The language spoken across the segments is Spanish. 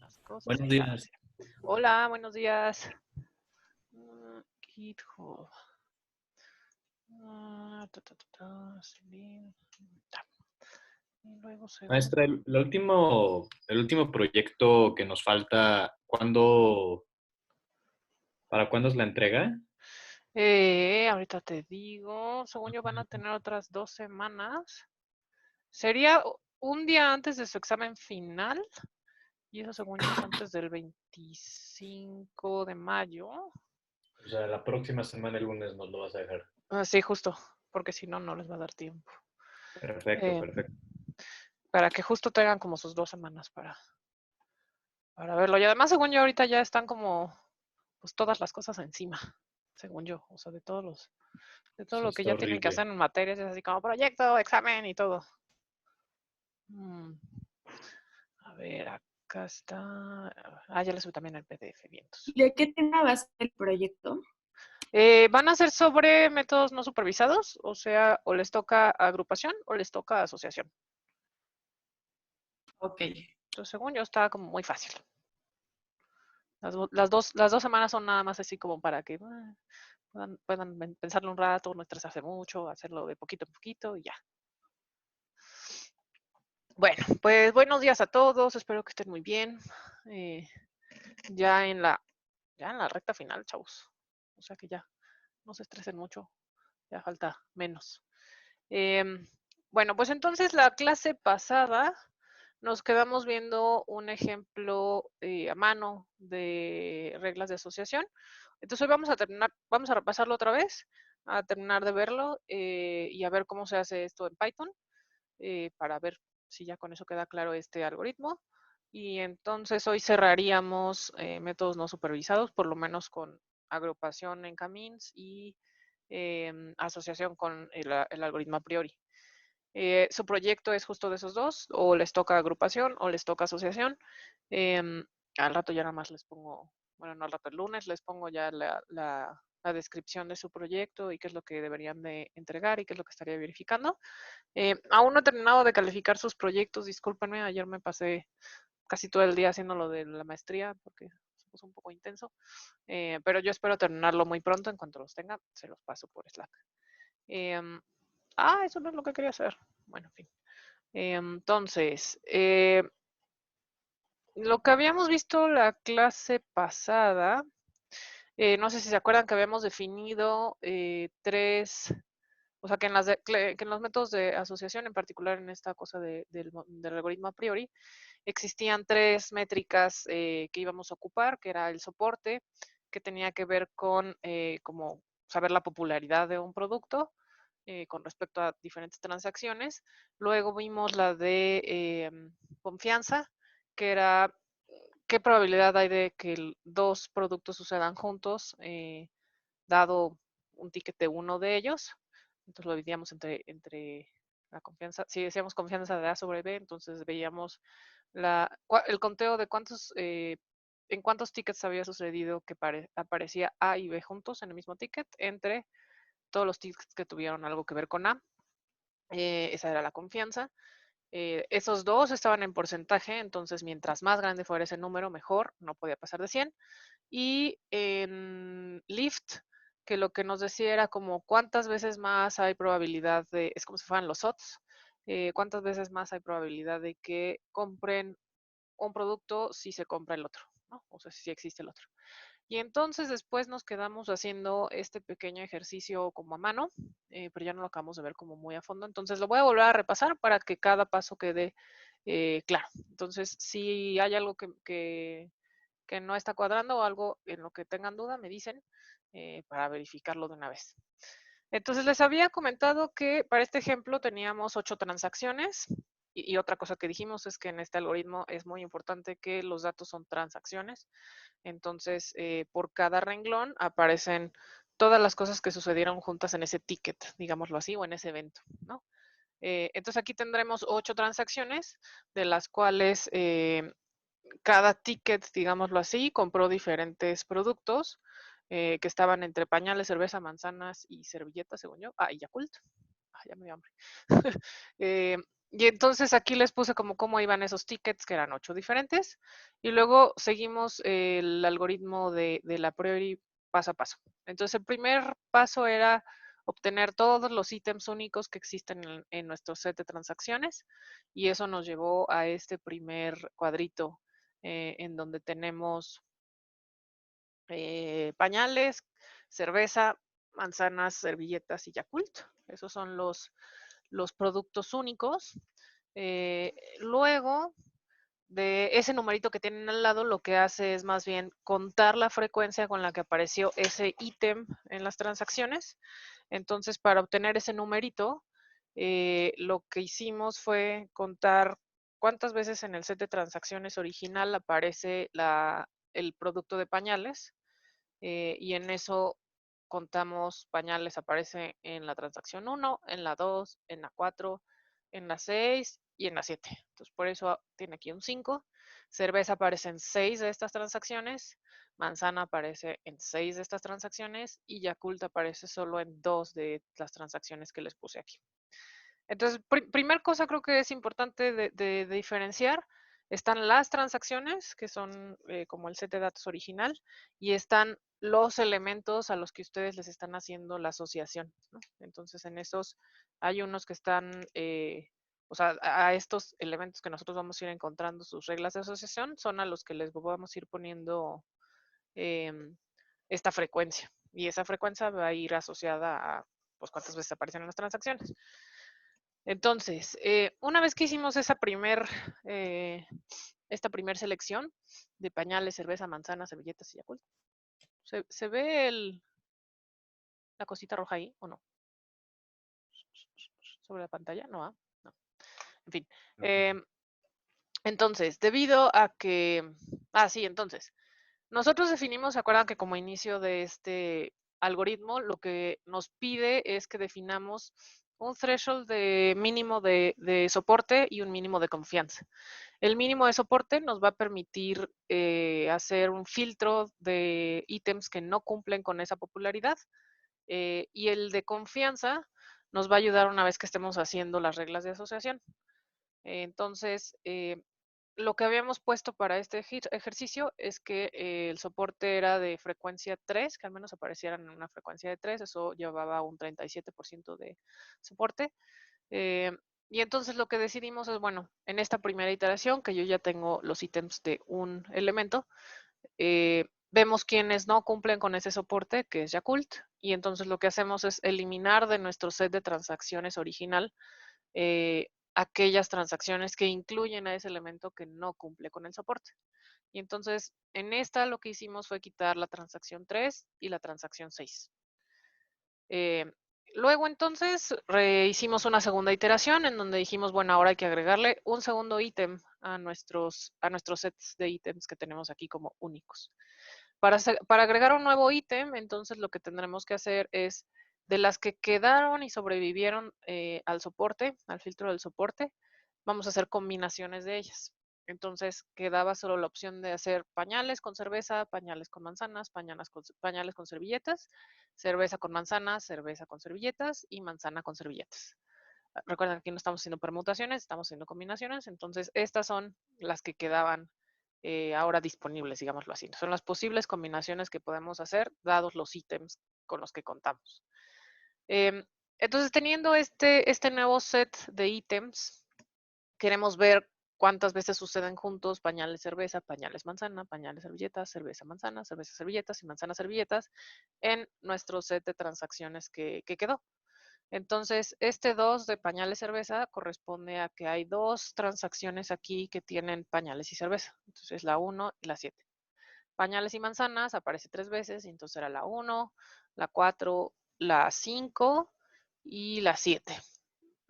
las cosas Buenos que días. hacen. Hola, buenos días. GitHub. Selenium, ta. Y luego segundo. Maestra, el último proyecto que nos falta, ¿para cuándo es la entrega? Ahorita te digo, según yo van a tener otras 2 semanas. Sería un día antes de su examen final. Y eso según yo es antes del 25 de mayo. O sea, la próxima semana, el lunes, nos lo vas a dejar. Sí, justo, porque si no, no les va a dar tiempo. Perfecto, Eh, perfecto. para que justo tengan como sus 2 semanas para verlo. Y además, según yo, ahorita ya están como pues todas las cosas encima, según yo. O sea, de todo Sí, lo que está ya tienen que horrible. hacer en materias, es así como proyecto, examen y todo. A ver, acá está. Ya le subí también el PDF, vientos. ¿De qué tema va a ser el proyecto? Van a ser sobre métodos no supervisados, o sea, o les toca agrupación o les toca asociación. Ok. Entonces, según yo, está como muy fácil. Las dos semanas son nada más así como para que puedan pensarlo un rato, no estresarse mucho, hacerlo de poquito en poquito y ya. Bueno, pues buenos días a todos, espero que estén muy bien. Eh, ya en la recta final, chavos. O sea que ya no se estresen mucho, ya falta menos. Bueno, pues entonces la clase pasada nos quedamos viendo un ejemplo a mano de reglas de asociación. Entonces hoy vamos a repasarlo otra vez, a terminar de verlo y a ver cómo se hace esto en Python para ver si ya con eso queda claro este algoritmo. Y entonces hoy cerraríamos métodos no supervisados, por lo menos con agrupación en Camins y asociación con el algoritmo a priori. Su proyecto es justo de esos dos, o les toca agrupación o les toca asociación. Al rato ya nada más les pongo, bueno, no al rato, el lunes les pongo ya la descripción de su proyecto y qué es lo que deberían de entregar y qué es lo que estaría verificando. Aún no he terminado de calificar sus proyectos, discúlpenme, ayer me pasé casi todo el día haciendo lo de la maestría porque se puso un poco intenso, pero yo espero terminarlo muy pronto, en cuanto los tenga, se los paso por Slack. Eso no es lo que quería hacer. Bueno, en fin. Entonces, lo que habíamos visto la clase pasada, no sé si se acuerdan que habíamos definido tres, o sea, que en los métodos de asociación, en particular en esta cosa del algoritmo a priori, existían tres métricas que íbamos a ocupar, que era el soporte, que tenía que ver con como saber la popularidad de un producto con respecto a diferentes transacciones. Luego vimos la de confianza, que era qué probabilidad hay de que dos productos sucedan juntos, dado un ticket de uno de ellos. Entonces lo dividíamos entre la confianza. Si decíamos confianza de A sobre B, entonces veíamos el conteo de en cuántos tickets había sucedido que aparecía A y B juntos en el mismo ticket entre todos los tickets que tuvieron algo que ver con A. Esa era la confianza. Esos dos estaban en porcentaje, entonces mientras más grande fuera ese número, mejor, no podía pasar de 100. Y en Lyft, que lo que nos decía era como cuántas veces más hay probabilidad es como si fueran los odds, cuántas veces más hay probabilidad de que compren un producto si se compra el otro, ¿no? O sea, si existe el otro. Y entonces después nos quedamos haciendo este pequeño ejercicio como a mano, pero ya no lo acabamos de ver como muy a fondo. Entonces lo voy a volver a repasar para que cada paso quede claro. Entonces, si hay algo que no está cuadrando o algo en lo que tengan duda, me dicen para verificarlo de una vez. Entonces les había comentado que para este ejemplo teníamos 8 transacciones y otra cosa que dijimos es que en este algoritmo es muy importante que los datos son transacciones. Entonces, por cada renglón aparecen todas las cosas que sucedieron juntas en ese ticket, digámoslo así, o en ese evento, ¿no? Entonces aquí tendremos 8 transacciones, de las cuales cada ticket, digámoslo así, compró diferentes productos que estaban entre pañales, cerveza, manzanas y servilletas, según yo. Y Yakult. Ya me dio hambre. Y entonces aquí les puse como cómo iban esos tickets, que eran 8 diferentes. Y luego seguimos el algoritmo de la priori paso a paso. Entonces el primer paso era obtener todos los ítems únicos que existen en nuestro set de transacciones. Y eso nos llevó a este primer cuadrito en donde tenemos pañales, cerveza, manzanas, servilletas y Yakult. Esos son los productos únicos. Luego de ese numerito que tienen al lado, lo que hace es más bien contar la frecuencia con la que apareció ese ítem en las transacciones. Entonces, para obtener ese numerito, lo que hicimos fue contar cuántas veces en el set de transacciones original aparece el producto de pañales, y en eso contamos pañales, aparece en la transacción 1, en la 2, en la 4, en la 6 y en la 7. Entonces, por eso tiene aquí un 5. Cerveza aparece en 6 de estas transacciones, manzana aparece en 6 de estas transacciones y Yakult aparece solo en 2 de las transacciones que les puse aquí. Entonces, primer cosa creo que es importante de diferenciar, están las transacciones, que son como el set de datos original, y están los elementos a los que ustedes les están haciendo la asociación, ¿no? Entonces, en esos hay unos que están, o sea, a estos elementos que nosotros vamos a ir encontrando sus reglas de asociación, son a los que les vamos a ir poniendo esta frecuencia. Y esa frecuencia va a ir asociada a, pues, cuántas veces aparecen en las transacciones. Entonces, una vez que hicimos esta primer selección de pañales, cerveza, manzana, servilletas y Yakult, ¿se ve la cosita roja ahí o no? ¿Sobre la pantalla? No, no. En fin. Entonces, debido a que... sí, entonces. Nosotros definimos, ¿se acuerdan que como inicio de este algoritmo, lo que nos pide es que definamos un threshold de mínimo de soporte y un mínimo de confianza? El mínimo de soporte nos va a permitir hacer un filtro de ítems que no cumplen con esa popularidad, y el de confianza nos va a ayudar una vez que estemos haciendo las reglas de asociación. Entonces, lo que habíamos puesto para este ejercicio es que el soporte era de frecuencia 3, que al menos aparecieran en una frecuencia de 3, eso llevaba un 37% de soporte. Eh, y entonces lo que decidimos es, bueno, en esta primera iteración, que yo ya tengo los ítems de un elemento, vemos quiénes no cumplen con ese soporte, que es Yakult, y entonces lo que hacemos es eliminar de nuestro set de transacciones original aquellas transacciones que incluyen a ese elemento que no cumple con el soporte. Y entonces, en esta lo que hicimos fue quitar la transacción 3 y la transacción 6. Luego entonces hicimos una segunda iteración en donde dijimos, bueno, ahora hay que agregarle un segundo ítem a nuestros sets de ítems que tenemos aquí como únicos. Para agregar un nuevo ítem, entonces lo que tendremos que hacer es, de las que quedaron y sobrevivieron al soporte, al filtro del soporte, vamos a hacer combinaciones de ellas. Entonces quedaba solo la opción de hacer pañales con cerveza, pañales con manzanas, pañales con servilletas, cerveza con manzanas, cerveza con servilletas y manzana con servilletas. Recuerden que aquí no estamos haciendo permutaciones, estamos haciendo combinaciones. Entonces estas son las que quedaban ahora disponibles, digámoslo así. Son las posibles combinaciones que podemos hacer dados los ítems con los que contamos. Entonces, teniendo este nuevo set de ítems, queremos ver cuántas veces suceden juntos pañales cerveza, pañales manzana, pañales servilletas, cerveza manzana, cerveza servilletas y manzana servilletas en nuestro set de transacciones que quedó. Entonces, este 2 de pañales cerveza corresponde a que hay 2 transacciones aquí que tienen pañales y cerveza. Entonces, la 1 y la 7. Pañales y manzanas aparece 3 veces, y entonces era la 1, la 4, la 5 y la 7.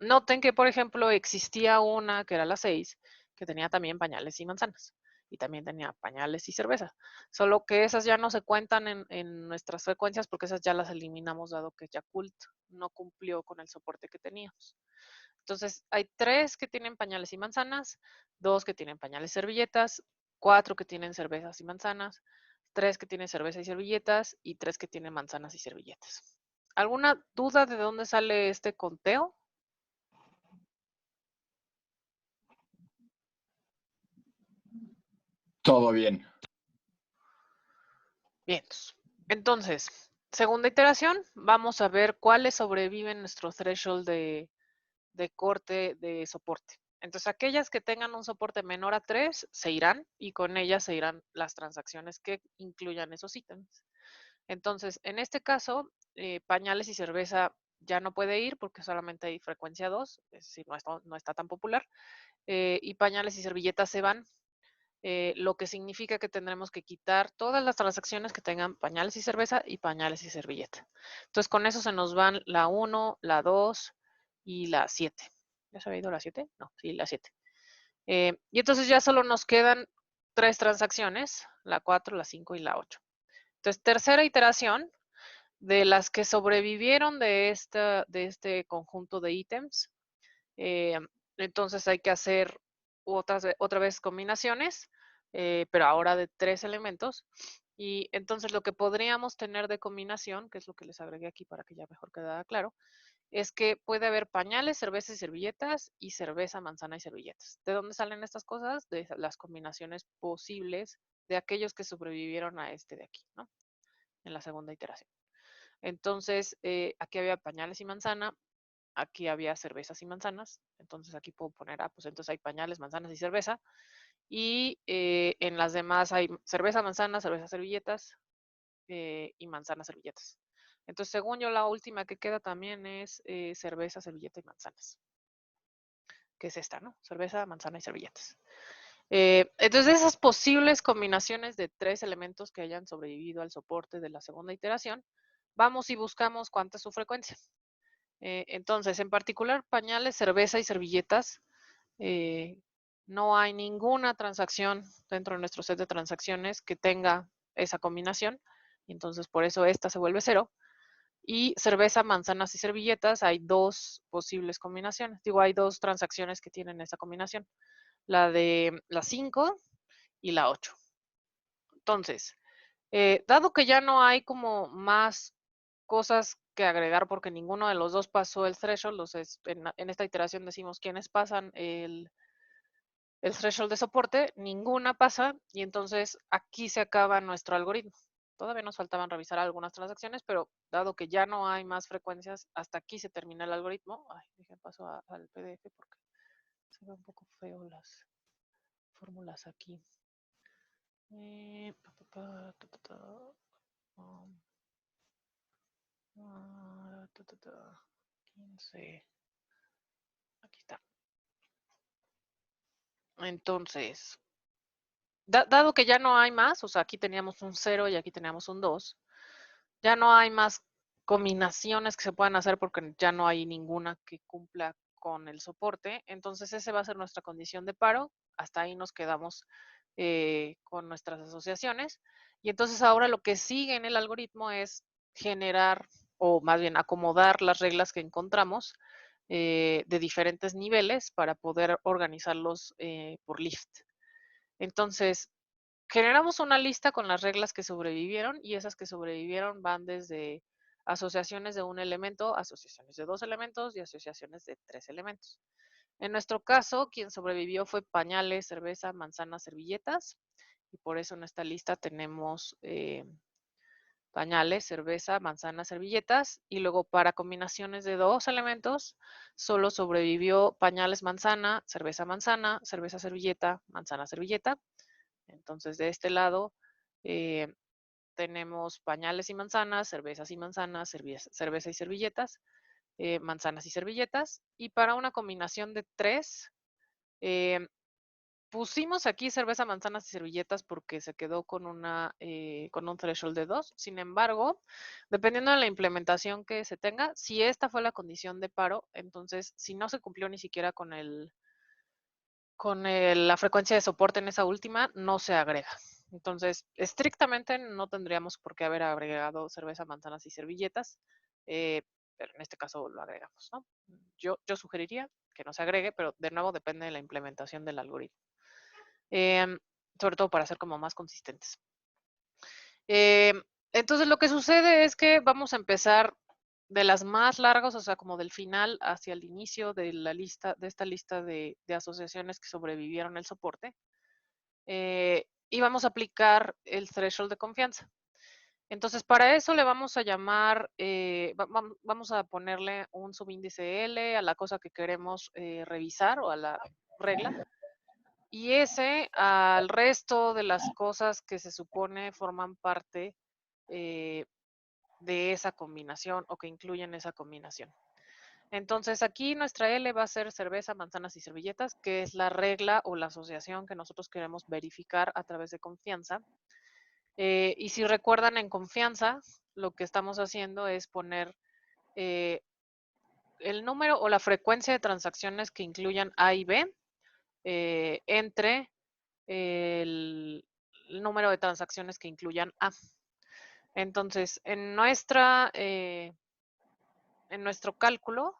Noten que, por ejemplo, existía una que era la 6, que tenía también pañales y manzanas. Y también tenía pañales y cerveza. Solo que esas ya no se cuentan en nuestras frecuencias porque esas ya las eliminamos dado que Yakult no cumplió con el soporte que teníamos. Entonces, hay 3 que tienen pañales y manzanas, 2 que tienen pañales y servilletas, 4 que tienen cervezas y manzanas, 3 que tienen cerveza y servilletas y 3 que tienen manzanas y servilletas. ¿Alguna duda de dónde sale este conteo? Todo bien. Bien, entonces, segunda iteración, vamos a ver cuáles sobreviven nuestro threshold de corte de soporte. Entonces, aquellas que tengan un soporte menor a 3 se irán y con ellas se irán las transacciones que incluyan esos ítems. Entonces, en este caso, pañales y cerveza ya no puede ir porque solamente hay frecuencia 2, es decir, no está tan popular. Y pañales y servilletas se van, lo que significa que tendremos que quitar todas las transacciones que tengan pañales y cerveza y pañales y servilleta. Entonces, con eso se nos van la 1, la 2 y la 7. ¿Ya se había ido la 7? No, sí, la 7. Y entonces ya solo nos quedan 3 transacciones, la 4, la 5 y la 8. Entonces, tercera iteración, de las que sobrevivieron de este conjunto de ítems, entonces hay que hacer otra vez combinaciones, pero ahora de 3 elementos. Y entonces lo que podríamos tener de combinación, que es lo que les agregué aquí para que ya mejor quedara claro, es que puede haber pañales, cerveza y servilletas y cerveza, manzana y servilletas. ¿De dónde salen estas cosas? De las combinaciones posibles de aquellos que sobrevivieron a este de aquí, ¿no? En la segunda iteración. Entonces, aquí había pañales y manzana, aquí había cervezas y manzanas, entonces aquí puedo poner, pues entonces hay pañales, manzanas y cerveza, y en las demás hay cerveza, manzana, cerveza, servilletas y manzanas, servilletas. Entonces, según yo, la última que queda también es cerveza, servilleta y manzanas, que es esta, ¿no? Cerveza, manzana y servilletas. Entonces, esas posibles combinaciones de 3 elementos que hayan sobrevivido al soporte de la segunda iteración, vamos y buscamos cuánta es su frecuencia. Entonces, en particular, pañales, cerveza y servilletas, no hay ninguna transacción dentro de nuestro set de transacciones que tenga esa combinación. Entonces, por eso esta se vuelve 0. Y cerveza, manzanas y servilletas, hay 2 posibles combinaciones. Digo, hay 2 transacciones que tienen esa combinación. La de la 5 y la 8. Entonces, dado que ya no hay como más cosas que agregar porque ninguno de los dos pasó el threshold, en esta iteración decimos quiénes pasan el threshold de soporte, ninguna pasa y entonces aquí se acaba nuestro algoritmo. Todavía nos faltaban revisar algunas transacciones, pero dado que ya no hay más frecuencias, hasta aquí se termina el algoritmo. Ay, déjenme paso al PDF porque se ve un poco feo las fórmulas aquí. Um, 15. Aquí está. Entonces, dado que ya no hay más, o sea, aquí teníamos un 0 y aquí teníamos un 2, ya no hay más combinaciones que se puedan hacer porque ya no hay ninguna que cumpla con el soporte. Entonces, esa va a ser nuestra condición de paro. Hasta ahí nos quedamos con nuestras asociaciones. Y entonces ahora lo que sigue en el algoritmo es generar, o más bien acomodar las reglas que encontramos de diferentes niveles para poder organizarlos por lift. Entonces, generamos una lista con las reglas que sobrevivieron y esas que sobrevivieron van desde asociaciones de un elemento, asociaciones de 2 elementos y asociaciones de 3 elementos. En nuestro caso, quien sobrevivió fue pañales, cerveza, manzanas, servilletas y por eso en esta lista tenemos pañales, cerveza, manzanas, servilletas y luego para combinaciones de 2 elementos solo sobrevivió pañales, manzana, cerveza, servilleta, manzana, servilleta. Entonces, de este lado tenemos pañales y manzanas, cervezas y manzanas, cerveza y servilletas, manzanas y servilletas. Y para una combinación de 3, pusimos aquí cerveza, manzanas y servilletas porque se quedó con con un threshold de 2. Sin embargo, dependiendo de la implementación que se tenga, si esta fue la condición de paro, entonces si no se cumplió ni siquiera con la frecuencia de soporte en esa última, no se agrega. Entonces, estrictamente no tendríamos por qué haber agregado cerveza, manzanas y servilletas, pero en este caso lo agregamos, ¿no? Yo sugeriría que no se agregue, pero de nuevo depende de la implementación del algoritmo. Sobre todo para ser como más consistentes. Entonces, lo que sucede es que vamos a empezar de las más largas, o sea, como del final hacia el inicio de esta lista de asociaciones que sobrevivieron el soporte. y vamos a aplicar el threshold de confianza. Entonces, para eso le vamos a llamar, vamos a ponerle un subíndice L a la cosa que queremos revisar o a la regla, y S al resto de las cosas que se supone forman parte de esa combinación o que incluyen esa combinación. Entonces, aquí nuestra L va a ser cerveza, manzanas y servilletas, que es la regla o la asociación que nosotros queremos verificar a través de confianza. Y si recuerdan, en confianza, lo que estamos haciendo es poner el número o la frecuencia de transacciones que incluyan A y B entre el número de transacciones que incluyan A. Entonces, en nuestro cálculo,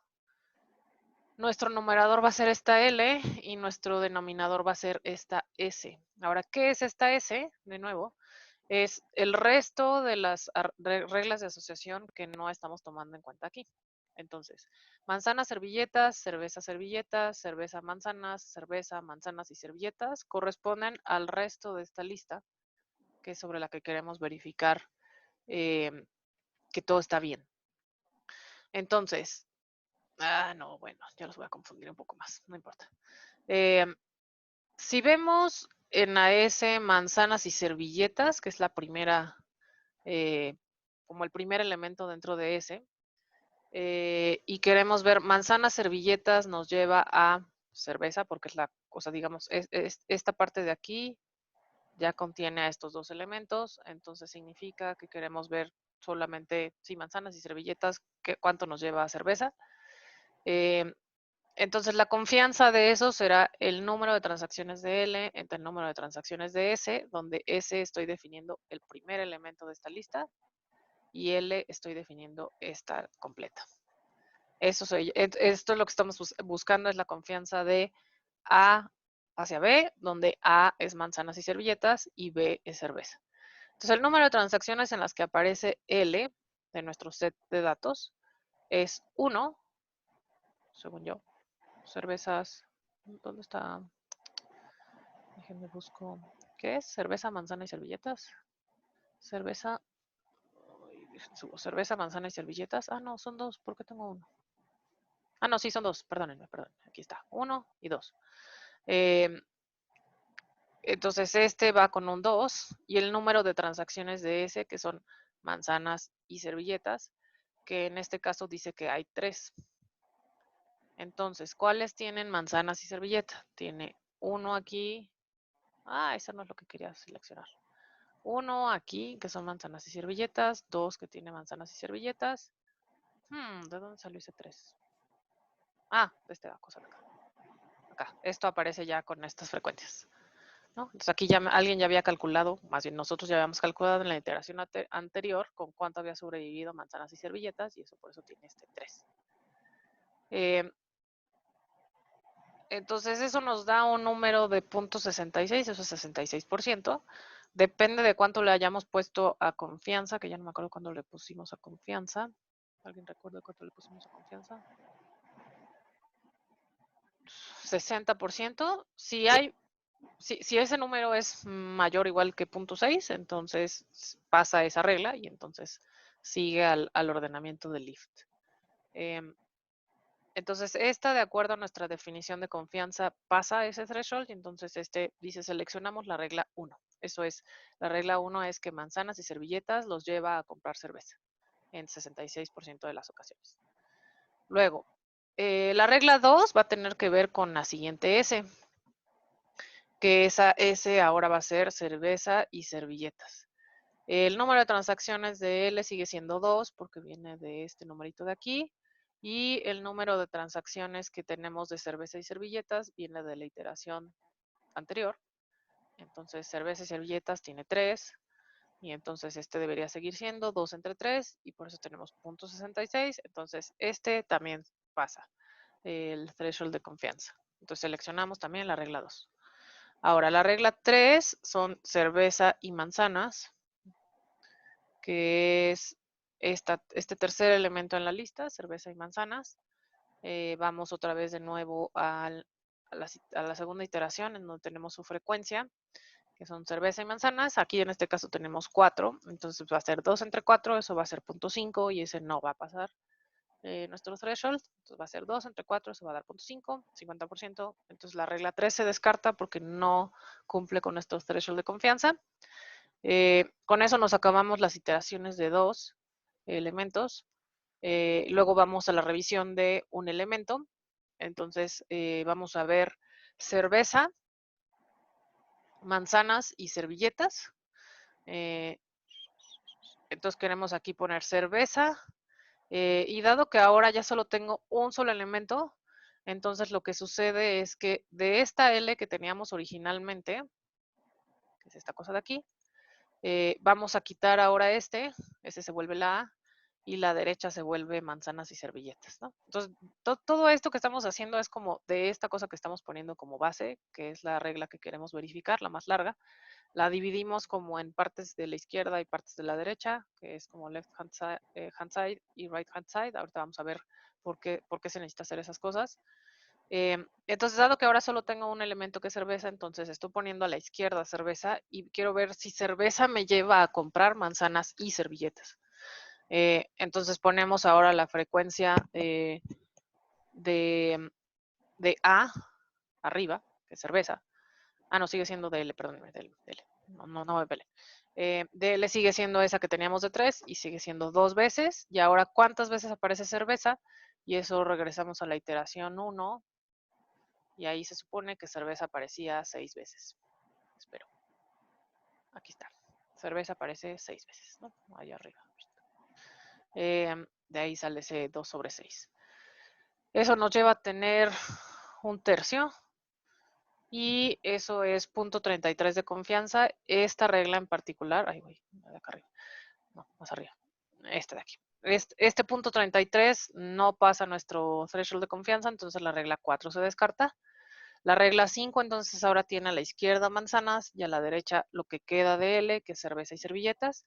nuestro numerador va a ser esta L y nuestro denominador va a ser esta S. Ahora, ¿qué es esta S? De nuevo, es el resto de las reglas de asociación que no estamos tomando en cuenta aquí. Entonces, manzanas, servilletas, cerveza, manzanas y servilletas corresponden al resto de esta lista, que es sobre la que queremos verificar que todo está bien. Entonces, no, bueno, ya los voy a confundir un poco más, no importa. Si vemos en la S manzanas y servilletas, que es la primera, como el primer elemento dentro de S, y queremos ver manzanas, servilletas, nos lleva a cerveza, porque es la cosa, digamos, esta parte de aquí ya contiene a estos dos elementos, entonces significa que queremos ver solamente, sí, manzanas y servilletas, cuánto nos lleva a cerveza. Entonces, la confianza de eso será el número de transacciones de L entre el número de transacciones de S, donde S estoy definiendo el primer elemento de esta lista y L estoy definiendo esta completa. Esto es lo que estamos buscando, es la confianza de A hacia B, donde A es manzanas y servilletas y B es cerveza. Entonces, el número de transacciones en las que aparece L de nuestro set de datos es 1, según yo. Cervezas, ¿dónde está? Déjenme busco. ¿Qué es? Cerveza, manzana y servilletas. Cerveza. Subo cerveza, manzana y servilletas. Ah, no, son dos. ¿Por qué tengo uno? Ah, no, sí, son dos. Perdónenme, perdón. Aquí está. 1 y 2. Entonces, este va con un 2 y el número de transacciones de ese, que son manzanas y servilletas, que en este caso dice que hay 3. Entonces, ¿cuáles tienen manzanas y servilletas? Tiene uno aquí. Eso no es lo que quería seleccionar. 1 aquí, que son manzanas y servilletas. 2 que tiene manzanas y servilletas. ¿De dónde salió ese 3? De esta cosa de acá. Acá. Esto aparece ya con estas frecuencias, ¿no? Entonces aquí ya alguien ya había calculado, más bien nosotros ya habíamos calculado en la iteración anterior con cuánto había sobrevivido manzanas y servilletas, y eso por eso tiene este 3. Entonces eso nos da un número de 0.66, eso es 66%. Depende de cuánto le hayamos puesto a confianza, que ya no me acuerdo cuándo le pusimos a confianza. ¿Alguien recuerda cuánto le pusimos a confianza? 60%. Si ese número es mayor o igual que 0.6, entonces pasa esa regla y entonces sigue al ordenamiento del lift. Entonces, esta, de acuerdo a nuestra definición de confianza, pasa ese threshold y entonces dice seleccionamos la regla 1. Eso es, la regla 1 es que manzanas y servilletas los lleva a comprar cerveza en 66% de las ocasiones. Luego, la regla 2 va a tener que ver con la siguiente S, que esa S ahora va a ser cerveza y servilletas. El número de transacciones de L sigue siendo 2 porque viene de este numerito de aquí. Y el número de transacciones que tenemos de cerveza y servilletas viene de la iteración anterior. Entonces, cerveza y servilletas tiene 3. Y entonces este debería seguir siendo 2 entre 3. Y por eso tenemos 0.66. Entonces, este también pasa el threshold de confianza. Entonces, seleccionamos también la regla 2. Ahora, la regla 3 son cerveza y manzanas, que es este tercer elemento en la lista, cerveza y manzanas. Vamos otra vez de nuevo a la segunda iteración en donde tenemos su frecuencia, que son cerveza y manzanas. Aquí en este caso tenemos 4, entonces va a ser 2 entre 4, eso va a ser 0.5 y ese no va a pasar nuestro threshold. Entonces va a ser 2 entre 4, eso va a dar 0.5, 50%. Entonces la regla 3 se descarta porque no cumple con nuestro threshold de confianza. Con eso nos acabamos las iteraciones de 2 elementos. Luego vamos a la revisión de un elemento. Entonces vamos a ver cerveza, manzanas y servilletas. Entonces queremos aquí poner cerveza. Y dado que ahora ya solo tengo un solo elemento, entonces lo que sucede es que de esta L que teníamos originalmente, que es esta cosa de aquí, vamos a quitar ahora ese se vuelve la A, y la derecha se vuelve manzanas y servilletas, ¿no? Entonces, todo esto que estamos haciendo es como de esta cosa que estamos poniendo como base, que es la regla que queremos verificar, la más larga, la dividimos como en partes de la izquierda y partes de la derecha, que es como left hand side y right hand side. Ahorita vamos a ver por qué se necesita hacer esas cosas. Entonces, dado que ahora solo tengo un elemento que es cerveza, entonces estoy poniendo a la izquierda cerveza y quiero ver si cerveza me lleva a comprar manzanas y servilletas. Entonces ponemos ahora la frecuencia de A arriba, que es cerveza. Ah, no, sigue siendo DL, perdón, DL. No, DL. DL sigue siendo esa que teníamos de 3 y sigue siendo 2 veces. Y ahora, ¿cuántas veces aparece cerveza? Y eso regresamos a la iteración 1. Y ahí se supone que cerveza aparecía 6 veces. Espero. Aquí está. Cerveza aparece 6 veces, ¿no? Ahí arriba. De ahí sale ese 2 sobre 6. Eso nos lleva a tener un tercio. Y eso es 0.33 de confianza. Esta regla en particular, ahí voy, de acá arriba, no, más arriba, este de aquí. Este 0.33 no pasa nuestro threshold de confianza, entonces la regla 4 se descarta. La regla 5 entonces ahora tiene a la izquierda manzanas y a la derecha lo que queda de L, que es cerveza y servilletas.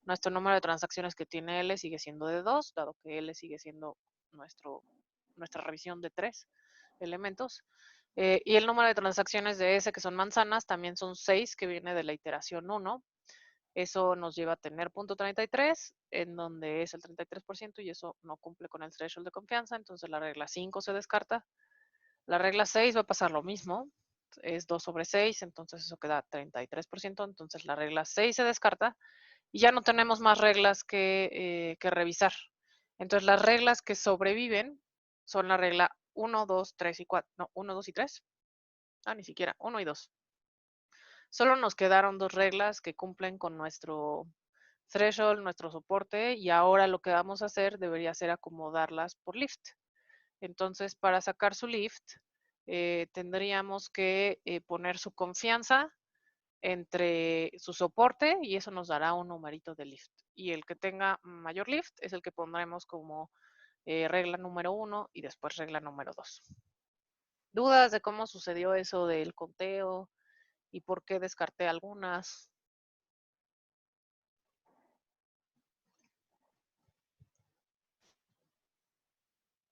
Nuestro número de transacciones que tiene L sigue siendo de 2, dado que L sigue siendo nuestra revisión de 3 elementos. Y el número de transacciones de S, que son manzanas, también son 6, que viene de la iteración 1. Eso nos lleva a tener 0.33, en donde es el 33%, y eso no cumple con el threshold de confianza, entonces la regla 5 se descarta. La regla 6 va a pasar lo mismo, es 2 sobre 6, entonces eso queda 33%, entonces la regla 6 se descarta, y ya no tenemos más reglas que revisar. Entonces las reglas que sobreviven son la regla 1, 2, 3 y 4, no, 1, 2 y 3. Ni siquiera, 1 y 2. Solo nos quedaron 2 reglas que cumplen con nuestro threshold, nuestro soporte, y ahora lo que vamos a hacer debería ser acomodarlas por lift. Entonces, para sacar su lift, tendríamos que poner su confianza entre su soporte y eso nos dará un numerito de lift. Y el que tenga mayor lift es el que pondremos como regla número 1 y después regla número 2. ¿Dudas de cómo sucedió eso del conteo y por qué descarté algunas?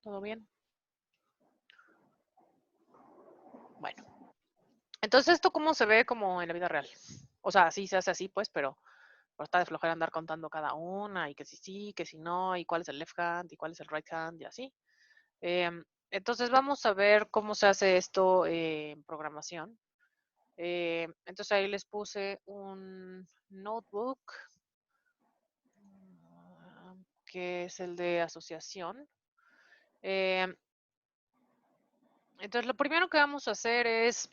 ¿Todo bien? Bueno, entonces esto cómo se ve como en la vida real. O sea, sí se hace así, pues, pero está de flojera andar contando cada una y que si sí, que si no, y cuál es el left hand y cuál es el right hand y así. Entonces vamos a ver cómo se hace esto en programación. Entonces ahí les puse un notebook que es el de asociación. Entonces lo primero que vamos a hacer es,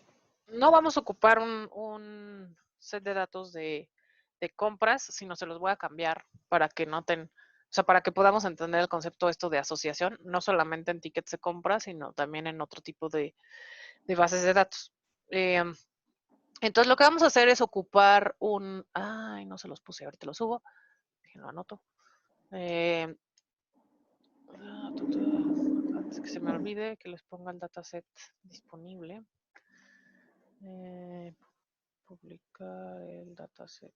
no vamos a ocupar un set de datos de compras, sino se los voy a cambiar para que noten, o sea, para que podamos entender el concepto esto de asociación, no solamente en tickets de compra, sino también en otro tipo de bases de datos. Entonces lo que vamos a hacer es ocupar no se los puse, ahorita lo subo, lo anoto. Antes que se me olvide, que les ponga el dataset disponible. Publicar el dataset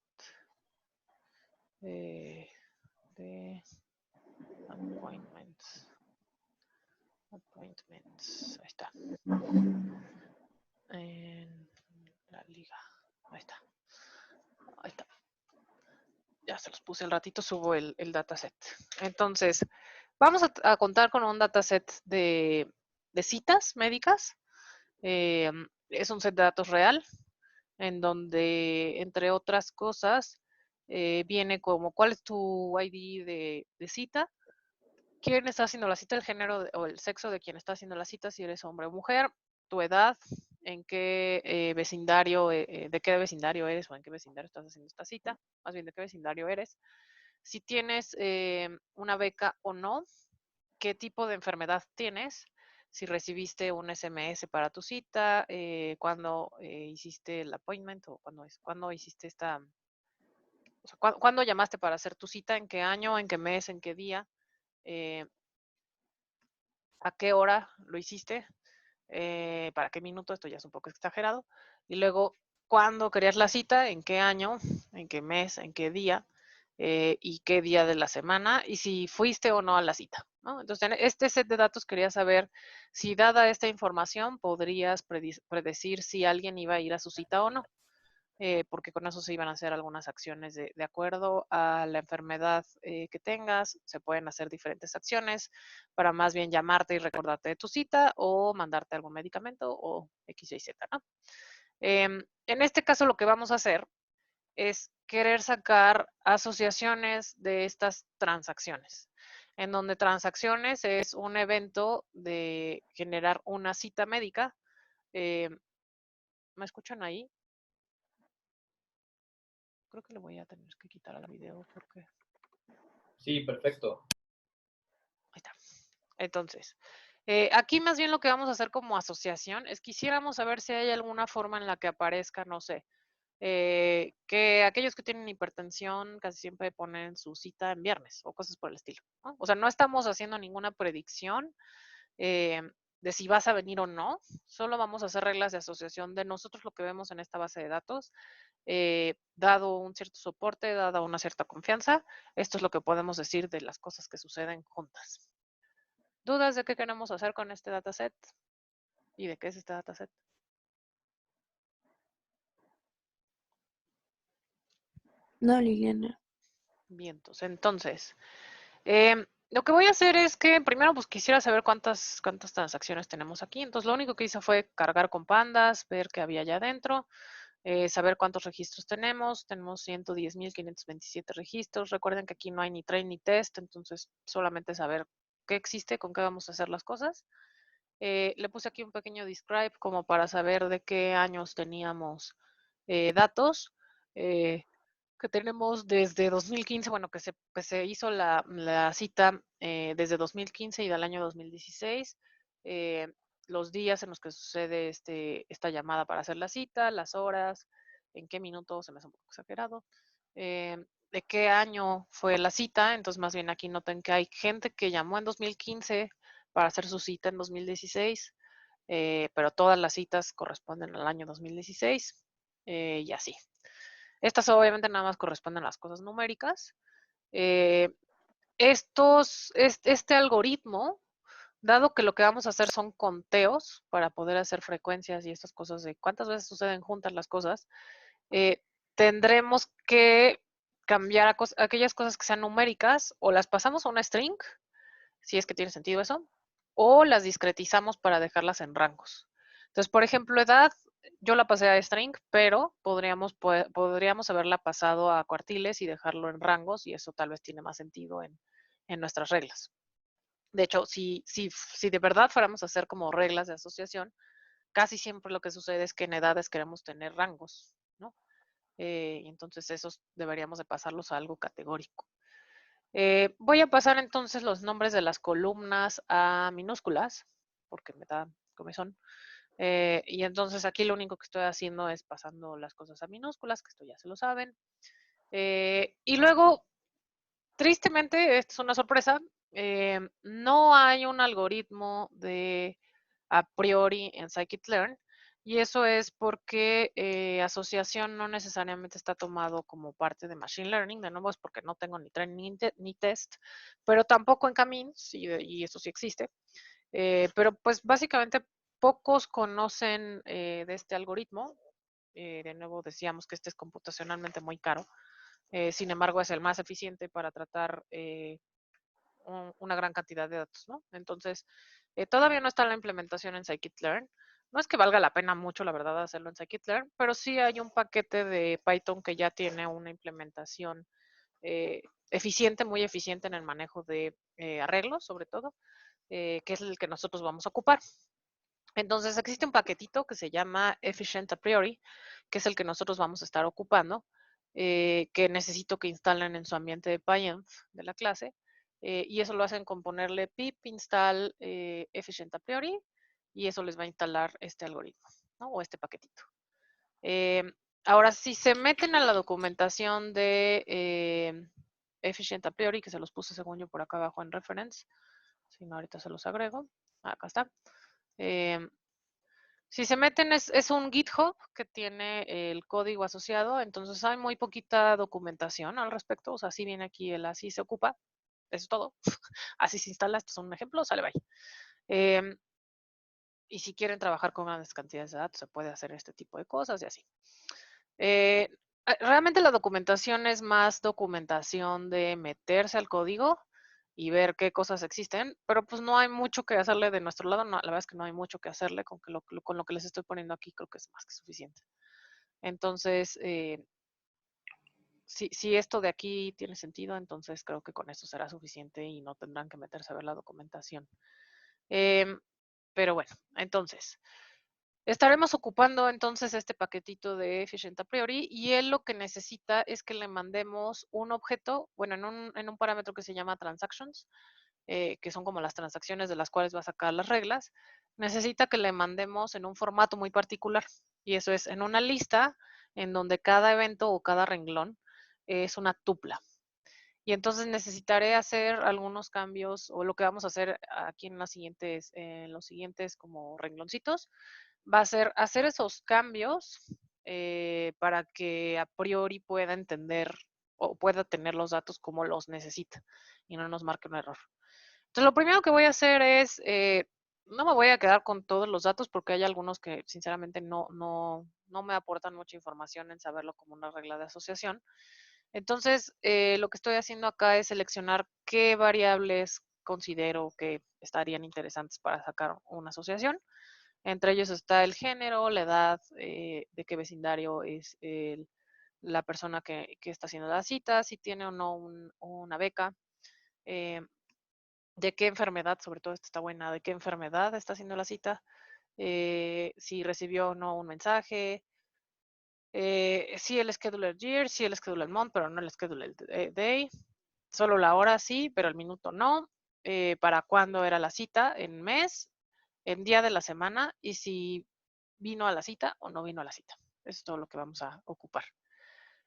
de appointments. Ahí está. En la liga. Ahí está. ya se los puse al ratito, subo el dataset. Entonces, vamos a contar con un dataset de citas médicas. Es un set de datos real, en donde, entre otras cosas, viene como cuál es tu ID de cita, quién está haciendo la cita, el género o el sexo de quien está haciendo la cita, si eres hombre o mujer, tu edad, en qué vecindario, de qué vecindario eres o en qué vecindario estás haciendo esta cita, más bien de qué vecindario eres, si tienes una beca o no, qué tipo de enfermedad tienes, si recibiste un SMS para tu cita, cuándo hiciste el appointment o cuándo hiciste esta, o sea, cuándo llamaste para hacer tu cita, en qué año, en qué mes, en qué día, eh, a qué hora lo hiciste, para qué minuto, esto ya es un poco exagerado, y luego cuándo querías la cita, en qué año, en qué mes, en qué día, y qué día de la semana, y si fuiste o no a la cita, ¿no? Entonces, en este set de datos quería saber si, dada esta información, podrías predecir si alguien iba a ir a su cita o no, porque con eso se iban a hacer algunas acciones de acuerdo a la enfermedad que tengas. Se pueden hacer diferentes acciones para más bien llamarte y recordarte de tu cita o mandarte algún medicamento o X, Y, Z, ¿no? En este caso lo que vamos a hacer es querer sacar asociaciones de estas transacciones, en donde transacciones es un evento de generar una cita médica. Eh, ¿Me escuchan ahí? Creo que le voy a tener que quitar al video porque... Sí, perfecto. Ahí está. Entonces, aquí más bien lo que vamos a hacer como asociación es quisiéramos saber si hay alguna forma en la que aparezca, no sé, que aquellos que tienen hipertensión casi siempre ponen su cita en viernes o cosas por el estilo, ¿no? O sea, no estamos haciendo ninguna predicción eh, de si vas a venir o no, solo vamos a hacer reglas de asociación de nosotros lo que vemos en esta base de datos, dado un cierto soporte, dada una cierta confianza. Esto es lo que podemos decir de las cosas que suceden juntas. ¿Dudas de qué queremos hacer con este dataset? ¿Y de qué es este dataset? No, Liliana. Vientos. Entonces, lo que voy a hacer es que primero pues quisiera saber cuántas transacciones tenemos aquí. Entonces, lo único que hice fue cargar con pandas, ver qué había allá adentro, saber cuántos registros tenemos. Tenemos 110.527 registros. Recuerden que aquí no hay ni train ni test, entonces solamente saber qué existe, con qué vamos a hacer las cosas. Le puse aquí un pequeño describe como para saber de qué años teníamos datos, que tenemos desde 2015, bueno, que se hizo la cita desde 2015 y del año 2016, eh, los días en los que sucede esta llamada para hacer la cita, las horas, en qué minuto, se me hace un poco exagerado, eh, de qué año fue la cita. Entonces más bien aquí noten que hay gente que llamó en 2015 para hacer su cita en 2016, pero todas las citas corresponden al año 2016 y así. Estas obviamente nada más corresponden a las cosas numéricas. Eh, este algoritmo, dado que lo que vamos a hacer son conteos para poder hacer frecuencias y estas cosas de cuántas veces suceden juntas las cosas, eh, tendremos que cambiar aquellas cosas que sean numéricas o las pasamos a una string, si es que tiene sentido eso, o las discretizamos para dejarlas en rangos. Entonces, por ejemplo, edad, yo la pasé a string, pero podríamos haberla pasado a cuartiles y dejarlo en rangos, y eso tal vez tiene más sentido en nuestras reglas. De hecho, si de verdad fuéramos a hacer como reglas de asociación, casi siempre lo que sucede es que en edades queremos tener rangos, ¿no? Y entonces esos deberíamos de pasarlos a algo categórico. Voy a pasar entonces los nombres de las columnas a minúsculas, porque me da comezón. Y entonces aquí lo único que estoy haciendo es pasando las cosas a minúsculas, que esto ya se lo saben. Y luego, tristemente, esta es una sorpresa, no hay un algoritmo de a priori en scikit-learn, y eso es porque asociación no necesariamente está tomado como parte de Machine Learning. De nuevo, es porque no tengo ni training ni test, pero tampoco en Camins, y eso sí existe. Pero pues básicamente pocos conocen de este algoritmo. De nuevo decíamos que este es computacionalmente muy caro. Sin embargo, es el más eficiente para tratar una gran cantidad de datos, ¿no? Entonces, todavía no está la implementación en scikit-learn. No es que valga la pena mucho, la verdad, hacerlo en scikit-learn, pero sí hay un paquete de Python que ya tiene una implementación eficiente, muy eficiente en el manejo de arreglos, sobre todo, que es el que nosotros vamos a ocupar. Entonces, existe un paquetito que se llama Efficient a priori, que es el que nosotros vamos a estar ocupando, que necesito que instalen en su ambiente de PyEnv de la clase, y eso lo hacen con ponerle pip install Efficient a priori, y eso les va a instalar este algoritmo, ¿no? O este paquetito. Ahora, si se meten a la documentación de Efficient a priori, que se los puse según yo por acá abajo en reference, si no, ahorita se los agrego. Acá está. Si se meten, es un GitHub que tiene el código asociado, entonces hay muy poquita documentación al respecto. O sea, así viene aquí el así se ocupa, eso es todo. Así se instala, esto es un ejemplo, sale bye. Y si quieren trabajar con grandes cantidades de datos, se puede hacer este tipo de cosas y así. Realmente la documentación es más documentación de meterse al código y ver qué cosas existen, pero pues no hay mucho que hacerle de nuestro lado, la verdad es que no hay mucho que hacerle con lo que les estoy poniendo aquí, creo que es más que suficiente. Entonces, si esto de aquí tiene sentido, entonces creo que con esto será suficiente y no tendrán que meterse a ver la documentación. Pero bueno, entonces, estaremos ocupando entonces este paquetito de Efficient a priori y él lo que necesita es que le mandemos un objeto, bueno, en un parámetro que se llama transactions, que son como las transacciones de las cuales va a sacar las reglas, necesita que le mandemos en un formato muy particular y eso es en una lista en donde cada evento o cada renglón es una tupla. Y entonces necesitaré hacer algunos cambios o lo que vamos a hacer aquí en los siguientes como rengloncitos va a ser hacer esos cambios para que a priori pueda entender o pueda tener los datos como los necesita y no nos marque un error. Entonces, lo primero que voy a hacer es, no me voy a quedar con todos los datos porque hay algunos que sinceramente no me aportan mucha información en saberlo como una regla de asociación. Entonces, lo que estoy haciendo acá es seleccionar qué variables considero que estarían interesantes para sacar una asociación. Entre ellos está el género, la edad, de qué vecindario es la persona que está haciendo la cita, si tiene o no una beca, eh, de qué enfermedad, sobre todo esta está buena, de qué enfermedad está haciendo la cita, si recibió o no un mensaje, si el scheduler year, si el scheduler month, pero no el scheduler day, solo la hora sí, pero el minuto no, para cuándo era la cita, en mes, en día de la semana y si vino a la cita o no vino a la cita. Eso es todo lo que vamos a ocupar.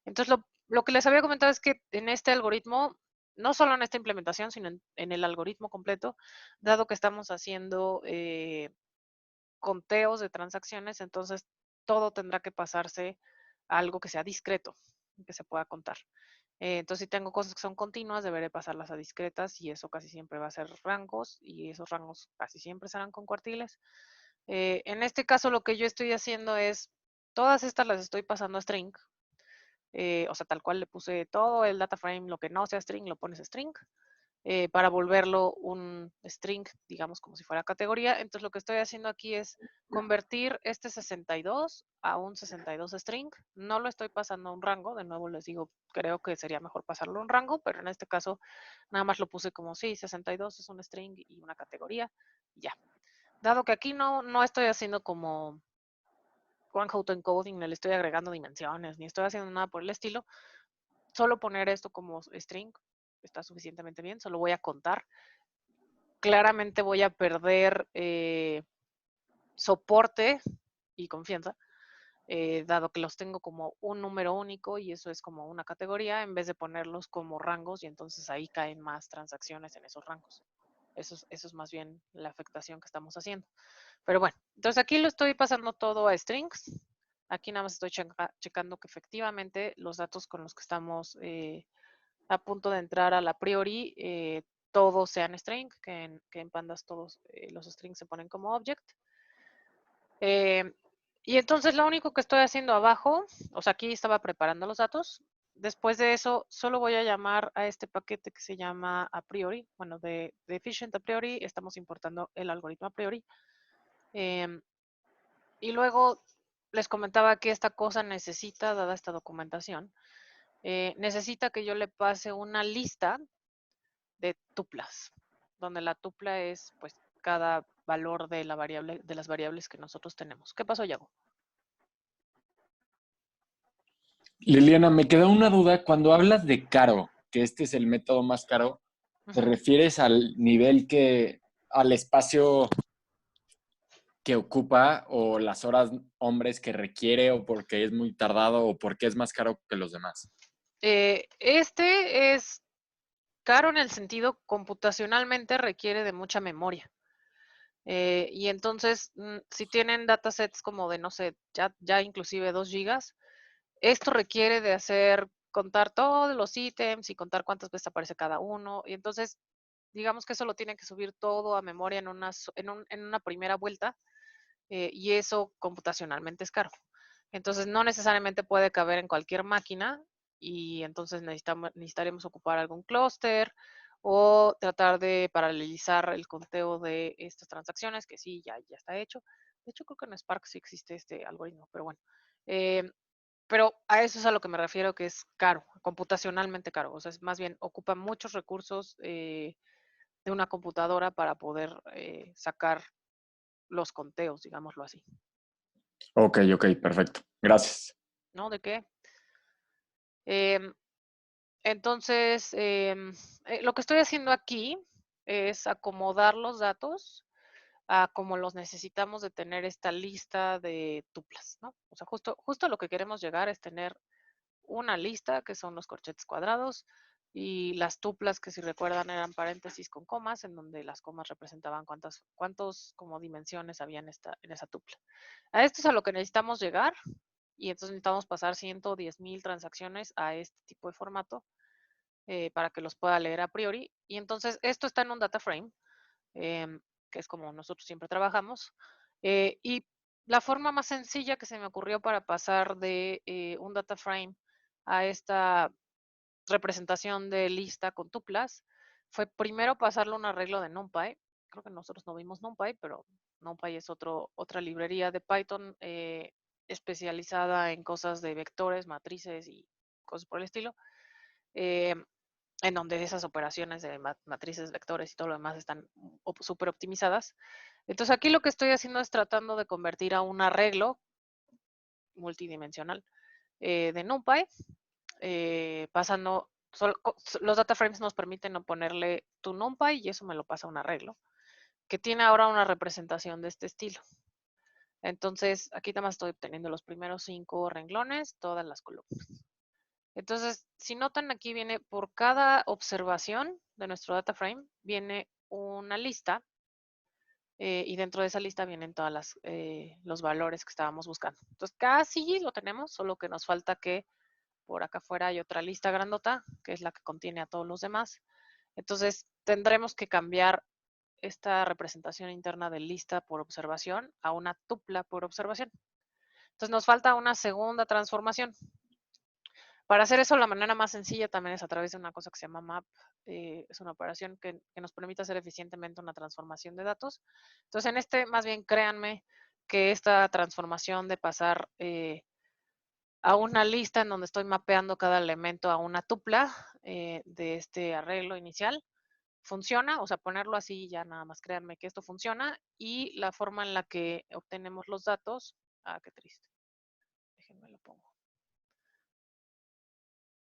Entonces, lo que les había comentado es que en este algoritmo, no solo en esta implementación, sino en el algoritmo completo, dado que estamos haciendo conteos de transacciones, entonces todo tendrá que pasarse a algo que sea discreto, que se pueda contar. Entonces, si tengo cosas que son continuas, deberé pasarlas a discretas y eso casi siempre va a ser rangos y esos rangos casi siempre serán con cuartiles. En este caso, lo que yo estoy haciendo es, todas estas las estoy pasando a string, o sea, tal cual le puse todo el data frame, lo que no sea string, lo pones string, para volverlo un string, digamos, como si fuera categoría. Entonces, lo que estoy haciendo aquí es convertir este 62 a un 62 string. No lo estoy pasando a un rango, de nuevo les digo, creo que sería mejor pasarlo a un rango, pero en este caso nada más lo puse como sí, 62 es un string y una categoría, y ya. Dado que aquí no estoy haciendo como one hot encoding, ni le estoy agregando dimensiones, ni estoy haciendo nada por el estilo, solo poner esto como string está suficientemente bien, solo voy a contar. Claramente voy a perder soporte y confianza, dado que los tengo como un número único y eso es como una categoría, en vez de ponerlos como rangos y entonces ahí caen más transacciones en esos rangos. Eso es más bien la afectación que estamos haciendo. Pero bueno, entonces aquí lo estoy pasando todo a strings. Aquí nada más estoy checando que efectivamente los datos con los que estamos a punto de entrar a la priori, todos sean string, que en pandas todos los strings se ponen como object. Y entonces lo único que estoy haciendo abajo, o sea, aquí estaba preparando los datos, después de eso, solo voy a llamar a este paquete que se llama a priori. Bueno, de efficient a priori, estamos importando el algoritmo a priori. Y luego les comentaba que esta cosa necesita, dada esta documentación, necesita que yo le pase una lista de tuplas, donde la tupla es pues cada valor de la variable, de las variables que nosotros tenemos. ¿Qué pasó, Yago? Liliana, me queda una duda. Cuando hablas de caro, que este es el método más caro, ¿te refieres al nivel al espacio que ocupa o las horas hombres que requiere o porque es muy tardado o porque es más caro que los demás? Este es caro en el sentido computacionalmente requiere de mucha memoria. Y entonces, si tienen datasets como de, no sé, ya inclusive 2 gigas, esto requiere de contar todos los ítems y contar cuántas veces aparece cada uno. Y entonces, digamos que eso lo tienen que subir todo a memoria en una primera vuelta, y eso computacionalmente es caro. Entonces, no necesariamente puede caber en cualquier máquina y entonces necesitaremos ocupar algún clúster o tratar de paralelizar el conteo de estas transacciones, que sí, ya está hecho. De hecho, creo que en Spark sí existe este algoritmo, pero bueno. Pero a eso es a lo que me refiero, que es caro, computacionalmente caro. O sea, es más bien ocupa muchos recursos de una computadora para poder sacar los conteos, digámoslo así. Ok, perfecto. Gracias. ¿No? ¿De qué? Em, entonces, lo que estoy haciendo aquí es acomodar los datos a como los necesitamos de tener esta lista de tuplas, ¿no? O sea, justo a lo que queremos llegar es tener una lista, que son los corchetes cuadrados, y las tuplas, que si recuerdan eran paréntesis con comas, en donde las comas representaban cuántos como dimensiones había en esa tupla. A esto es a lo que necesitamos llegar, y entonces necesitamos pasar 110,000 transacciones a este tipo de formato para que los pueda leer a priori. Y entonces esto está en un data frame, que es como nosotros siempre trabajamos. Y la forma más sencilla que se me ocurrió para pasar de un data frame a esta representación de lista con tuplas fue primero pasarle un arreglo de NumPy. Creo que nosotros no vimos NumPy, pero NumPy es otra librería de Python especializada en cosas de vectores, matrices y cosas por el estilo, eh, en donde esas operaciones de matrices, vectores y todo lo demás están súper optimizadas. Entonces aquí lo que estoy haciendo es tratando de convertir a un arreglo multidimensional de NumPy, pasando, los data frames nos permiten no ponerle tu NumPy y eso me lo pasa a un arreglo, que tiene ahora una representación de este estilo. Entonces, aquí nada más estoy obteniendo los primeros 5 renglones, todas las columnas. Entonces, si notan, aquí viene por cada observación de nuestro data frame, viene una lista, y dentro de esa lista vienen todos los valores que estábamos buscando. Entonces, casi lo tenemos, solo que nos falta que por acá afuera hay otra lista grandota, que es la que contiene a todos los demás. Entonces, tendremos que cambiar esta representación interna de lista por observación a una tupla por observación. Entonces, nos falta una segunda transformación. Para hacer eso, la manera más sencilla también es a través de una cosa que se llama map. Es una operación que nos permite hacer eficientemente una transformación de datos. Entonces, en este, más bien, créanme que esta transformación de pasar a una lista en donde estoy mapeando cada elemento a una tupla de este arreglo inicial, funciona. O sea, ponerlo así, ya nada más créanme que esto funciona. Y la forma en la que obtenemos los datos, qué triste. Déjenme lo pongo.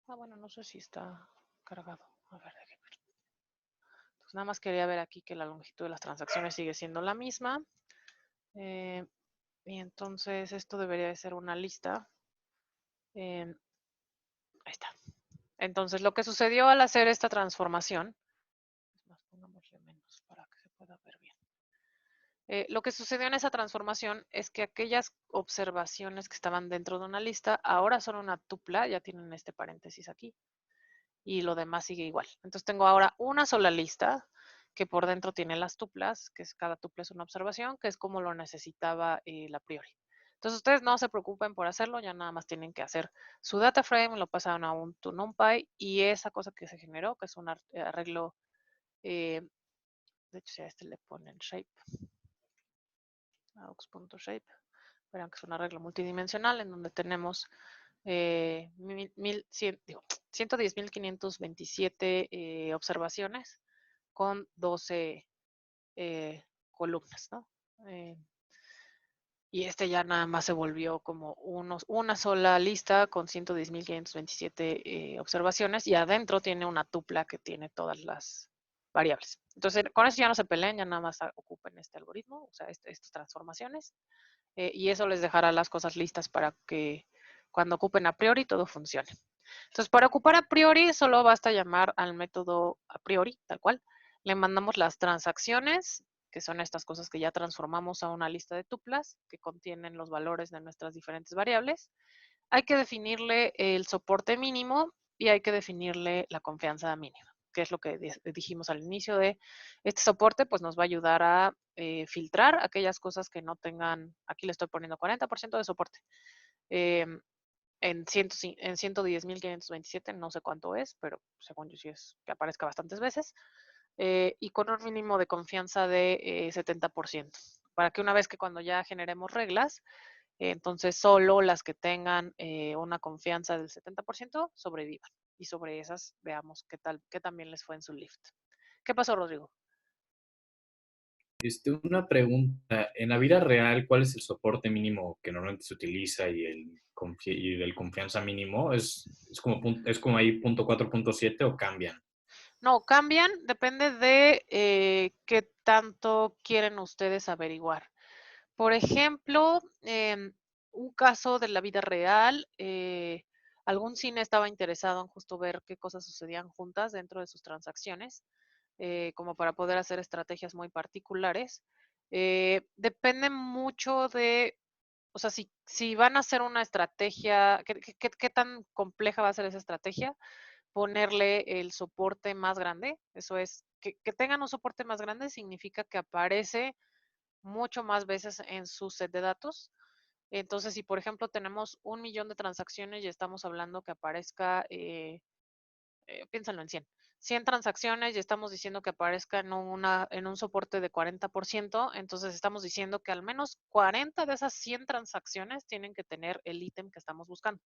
Bueno, no sé si está cargado. A ver, déjenme ver. Pues nada más quería ver aquí que la longitud de las transacciones sigue siendo la misma. Y entonces esto debería de ser una lista. Ahí está. Entonces lo que sucedió al hacer esta transformación, es más, pongámosle menos para que se pueda ver bien. Lo que sucedió en esa transformación es que aquellas observaciones que estaban dentro de una lista ahora son una tupla, ya tienen este paréntesis aquí, y lo demás sigue igual. Entonces tengo ahora una sola lista que por dentro tiene las tuplas, que cada tupla es una observación, que es como lo necesitaba a priori. Entonces, ustedes no se preocupen por hacerlo, ya nada más tienen que hacer su data frame, lo pasan a un to NumPy y esa cosa que se generó, que es un arreglo, de hecho, si a este le ponen shape, aux.shape, verán que es un arreglo multidimensional en donde tenemos 110.527 observaciones con 12 columnas, ¿no? Y este ya nada más se volvió como una sola lista con 110.527 observaciones y adentro tiene una tupla que tiene todas las variables. Entonces, con eso ya no se peleen, ya nada más ocupen este algoritmo, o sea, estas transformaciones, y eso les dejará las cosas listas para que cuando ocupen a priori todo funcione. Entonces, para ocupar a priori solo basta llamar al método a priori, tal cual. Le mandamos las transacciones, que son estas cosas que ya transformamos a una lista de tuplas que contienen los valores de nuestras diferentes variables. Hay que definirle el soporte mínimo y hay que definirle la confianza mínima, que es lo que dijimos al inicio de este soporte, pues nos va a ayudar a filtrar aquellas cosas que no tengan, aquí le estoy poniendo 40% de soporte. En 110.527, no sé cuánto es, pero según yo sí es que aparezca bastantes veces, y con un mínimo de confianza de 70%, para que una vez que cuando ya generemos reglas, entonces solo las que tengan una confianza del 70% sobrevivan, y sobre esas veamos qué también les fue en su lift. ¿Qué pasó, Rodrigo? Una pregunta. En la vida real, ¿cuál es el soporte mínimo que normalmente se utiliza y el confianza mínimo? ¿Es como ahí punto 4.7 o cambian? No, cambian, depende de qué tanto quieren ustedes averiguar. Por ejemplo, un caso de la vida real, algún cine estaba interesado en justo ver qué cosas sucedían juntas dentro de sus transacciones, como para poder hacer estrategias muy particulares. Depende mucho de, o sea, si van a hacer una estrategia, qué tan compleja va a ser esa estrategia, ponerle el soporte más grande. Eso es, que tengan un soporte más grande significa que aparece mucho más veces en su set de datos. Entonces, si por ejemplo tenemos 1 millón de transacciones y estamos hablando que aparezca, piénsenlo en 100 transacciones y estamos diciendo que aparezca en un soporte de 40%, entonces estamos diciendo que al menos 40 de esas 100 transacciones tienen que tener el ítem que estamos buscando.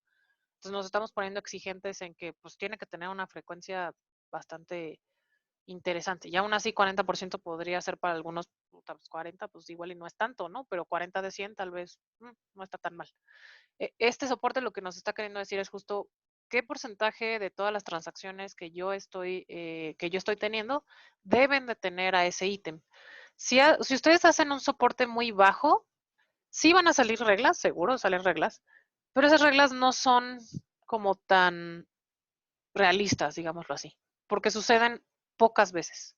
Entonces nos estamos poniendo exigentes en que pues tiene que tener una frecuencia bastante interesante. Y aún así 40% podría ser para algunos, 40 pues igual y no es tanto, ¿no? Pero 40 de 100 tal vez no está tan mal. Este soporte lo que nos está queriendo decir es justo qué porcentaje de todas las transacciones que yo estoy teniendo deben de tener a ese ítem. Si ustedes hacen un soporte muy bajo, sí van a salir reglas, seguro salen reglas, pero esas reglas no son como tan realistas, digámoslo así, porque suceden pocas veces.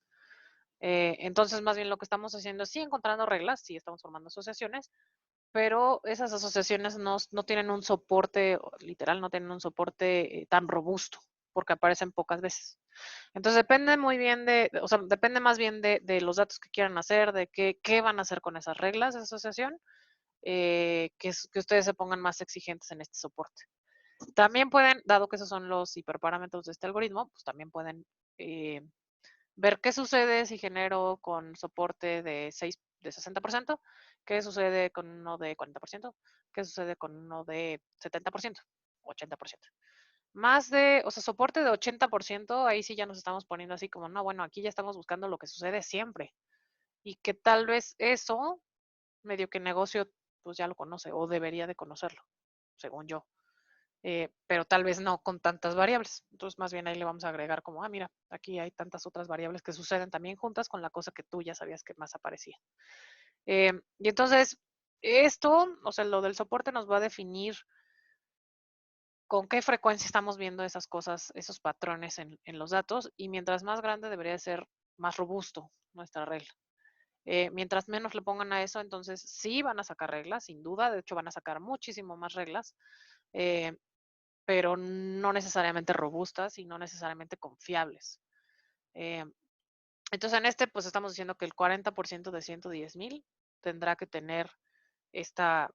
Entonces, más bien lo que estamos haciendo es sí encontrando reglas, sí estamos formando asociaciones, pero esas asociaciones no tienen un soporte, literal, no tienen un soporte tan robusto, porque aparecen pocas veces. Entonces, depende muy bien o sea, depende más bien de los datos que quieran hacer, de qué van a hacer con esas reglas de asociación, que ustedes se pongan más exigentes en este soporte. También pueden, dado que esos son los hiperparámetros de este algoritmo, pues también pueden ver qué sucede si genero con soporte de 60%, qué sucede con uno de 40%, qué sucede con uno de 70%, 80%. O sea, soporte de 80%, ahí sí ya nos estamos poniendo así como, no, bueno, aquí ya estamos buscando lo que sucede siempre. Y que tal vez eso, medio que negocio, pues ya lo conoce o debería de conocerlo, según yo. Pero tal vez no con tantas variables. Entonces, más bien ahí le vamos a agregar como, mira, aquí hay tantas otras variables que suceden también juntas con la cosa que tú ya sabías que más aparecía. Y entonces, esto, o sea, lo del soporte nos va a definir con qué frecuencia estamos viendo esas cosas, esos patrones en los datos, y mientras más grande debería ser más robusto nuestra regla. Mientras menos le pongan a eso, entonces sí van a sacar reglas, sin duda, de hecho van a sacar muchísimo más reglas, pero no necesariamente robustas y no necesariamente confiables. Eh, entonces, en este, pues estamos diciendo que el 40% de 110,000 tendrá que tener esta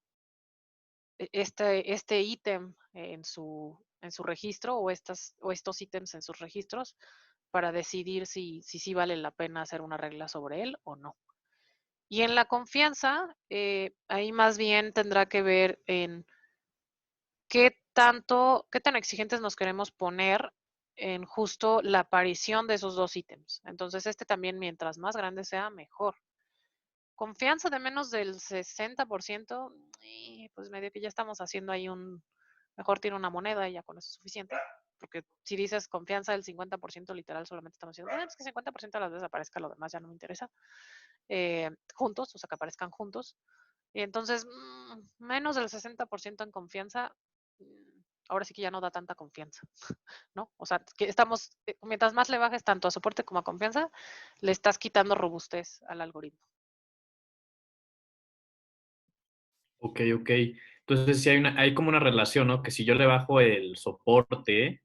este ítem en su registro o estos ítems en sus registros para decidir si sí vale la pena hacer una regla sobre él o no. Y en la confianza, ahí más bien tendrá que ver en qué tan exigentes nos queremos poner en justo la aparición de esos dos ítems. Entonces, también, mientras más grande sea, mejor. Confianza de menos del 60%, pues medio que ya estamos haciendo ahí mejor tiene una moneda y ya con eso es suficiente. Porque si dices confianza del 50% literal, solamente estamos diciendo, es que 50% de las veces aparezca, lo demás ya no me interesa. Juntos, o sea, que aparezcan juntos. Y entonces, menos del 60% en confianza, ahora sí que ya no da tanta confianza, ¿no? O sea, que mientras más le bajes tanto a soporte como a confianza, le estás quitando robustez al algoritmo. Ok. Entonces sí hay como una relación, ¿no? Que si yo le bajo el soporte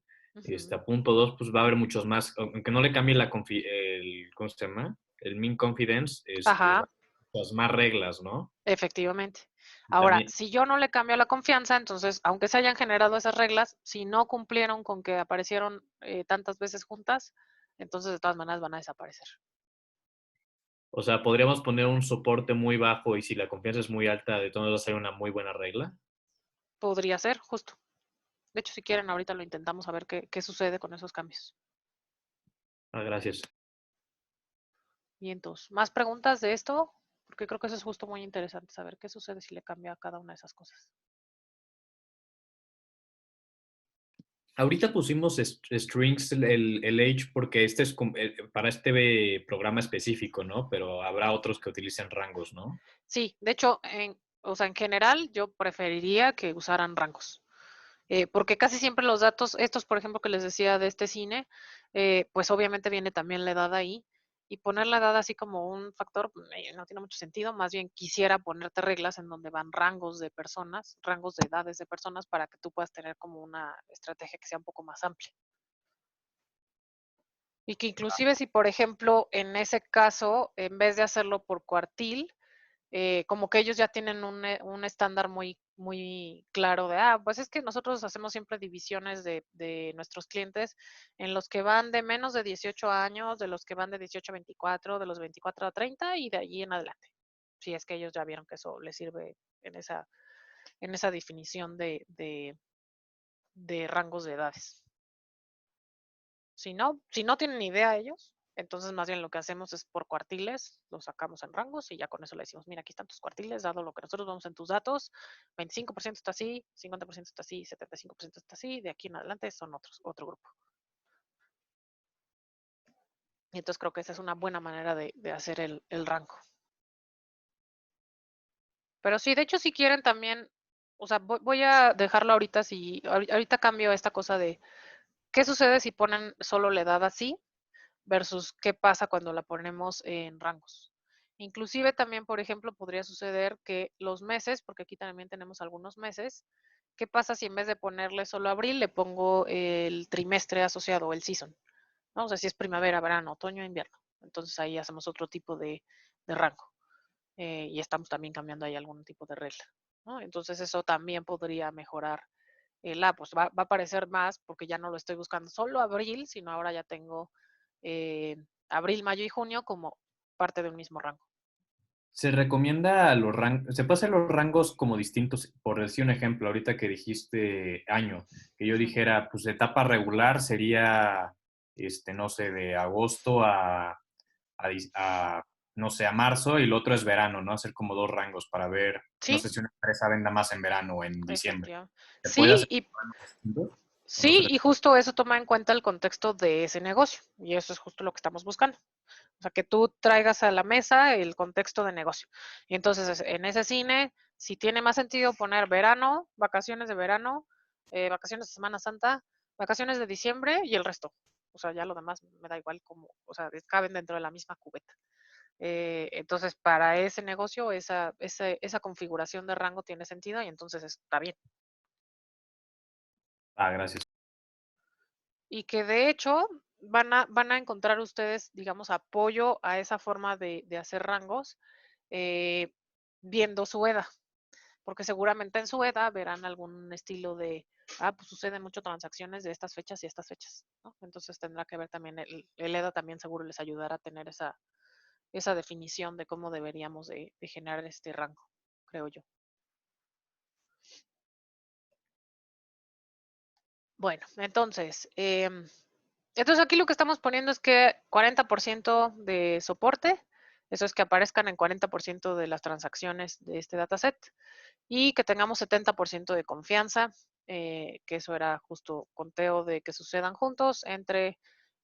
a punto 2, pues va a haber muchos más, aunque no le cambie ¿cómo se llama? El min confidence, va a Ajá, haber muchas más reglas, ¿no? efectivamente. Y Ahora, también, si yo no le cambio la confianza, entonces, aunque se hayan generado esas reglas, si no cumplieron con que aparecieron tantas veces juntas, entonces de todas maneras van a desaparecer. o sea, podríamos poner un soporte muy bajo y si la confianza es muy alta, de todos modos va a ser una muy buena regla. Podría ser, justo. De hecho, si quieren, ahorita lo intentamos a ver qué sucede con esos cambios. Gracias. Y entonces, ¿más preguntas de esto? Porque creo que eso es justo muy interesante, saber qué sucede si le cambia a cada una de esas cosas. Ahorita pusimos strings el age porque este es para este programa específico, ¿no? Pero habrá otros que utilicen rangos, ¿no? Sí, de hecho, o sea, en general, yo preferiría que usaran rangos. Porque casi siempre los datos, estos, por ejemplo, que les decía de este cine, pues obviamente viene también la edad ahí. Y poner la edad así como un factor no tiene mucho sentido. Más bien quisiera ponerte reglas en donde van rangos de personas, rangos de edades de personas, para que tú puedas tener como una estrategia que sea un poco más amplia. Y que inclusive si, por ejemplo, en ese caso, en vez de hacerlo por cuartil, como que ellos ya tienen un estándar muy claro de, pues es que nosotros hacemos siempre divisiones de nuestros clientes en los que van de menos de 18 años, de los que van de 18 a 24, de los 24 a 30 y de allí en adelante. Si es que ellos ya vieron que eso les sirve en esa definición de rangos de edades. Si no tienen idea ellos, entonces más bien lo que hacemos es por cuartiles, los sacamos en rangos y ya con eso le decimos, mira, aquí están tus cuartiles, dado lo que nosotros vemos en tus datos, 25% está así, 50% está así, 75% está así, de aquí en adelante son otro grupo. Y entonces creo que esa es una buena manera de hacer el rango. Pero sí, de hecho, si quieren también, o sea, voy a dejarlo ahorita, ahorita cambio esta cosa de qué sucede si ponen solo la edad así versus qué pasa cuando la ponemos en rangos. Inclusive también, por ejemplo, podría suceder que los meses, porque aquí también tenemos algunos meses, ¿qué pasa si en vez de ponerle solo abril le pongo el trimestre asociado o el season? ¿No? O sea, si es primavera, verano, otoño, invierno. Entonces ahí hacemos otro tipo de rango. Y estamos también cambiando ahí algún tipo de regla, ¿no? Entonces eso también podría mejorar pues va a aparecer más porque ya no lo estoy buscando solo abril, sino ahora ya tengo abril, mayo y junio como parte de un mismo rango. Se recomienda los rangos, se puede hacer los rangos como distintos, por decir un ejemplo, ahorita que dijiste año, que yo dijera, pues etapa regular sería, no sé, de agosto a, no sé, a marzo y el otro es verano, ¿no? Hacer como dos rangos para ver, no Sí, sé si una empresa venda más en verano o en diciembre. efectivamente. ¿Se puede Sí, hacer rangos distintos o no se sí, y justo eso toma en cuenta el contexto de ese negocio. Y eso es justo lo que estamos buscando. O sea, que tú traigas a la mesa el contexto de negocio. Y entonces, en ese cine, si tiene más sentido poner verano, vacaciones de verano, vacaciones de Semana Santa, vacaciones de diciembre y el resto. O sea, ya lo demás me da igual como, o sea, caben dentro de la misma cubeta. Entonces, para ese negocio, esa configuración de rango tiene sentido y entonces está bien. Gracias. Y que de hecho van a encontrar ustedes, digamos, apoyo a esa forma de hacer rangos viendo su EDA. porque seguramente en su EDA verán algún estilo de, pues suceden mucho transacciones de estas fechas y estas fechas, ¿no? Entonces tendrá que ver también, el EDA también seguro les ayudará a tener esa definición de cómo deberíamos de generar este rango, creo yo. Bueno, entonces aquí lo que estamos poniendo es que 40% de soporte, eso es que aparezcan en 40% de las transacciones de este dataset, y que tengamos 70% de confianza, que eso era justo conteo de que sucedan juntos entre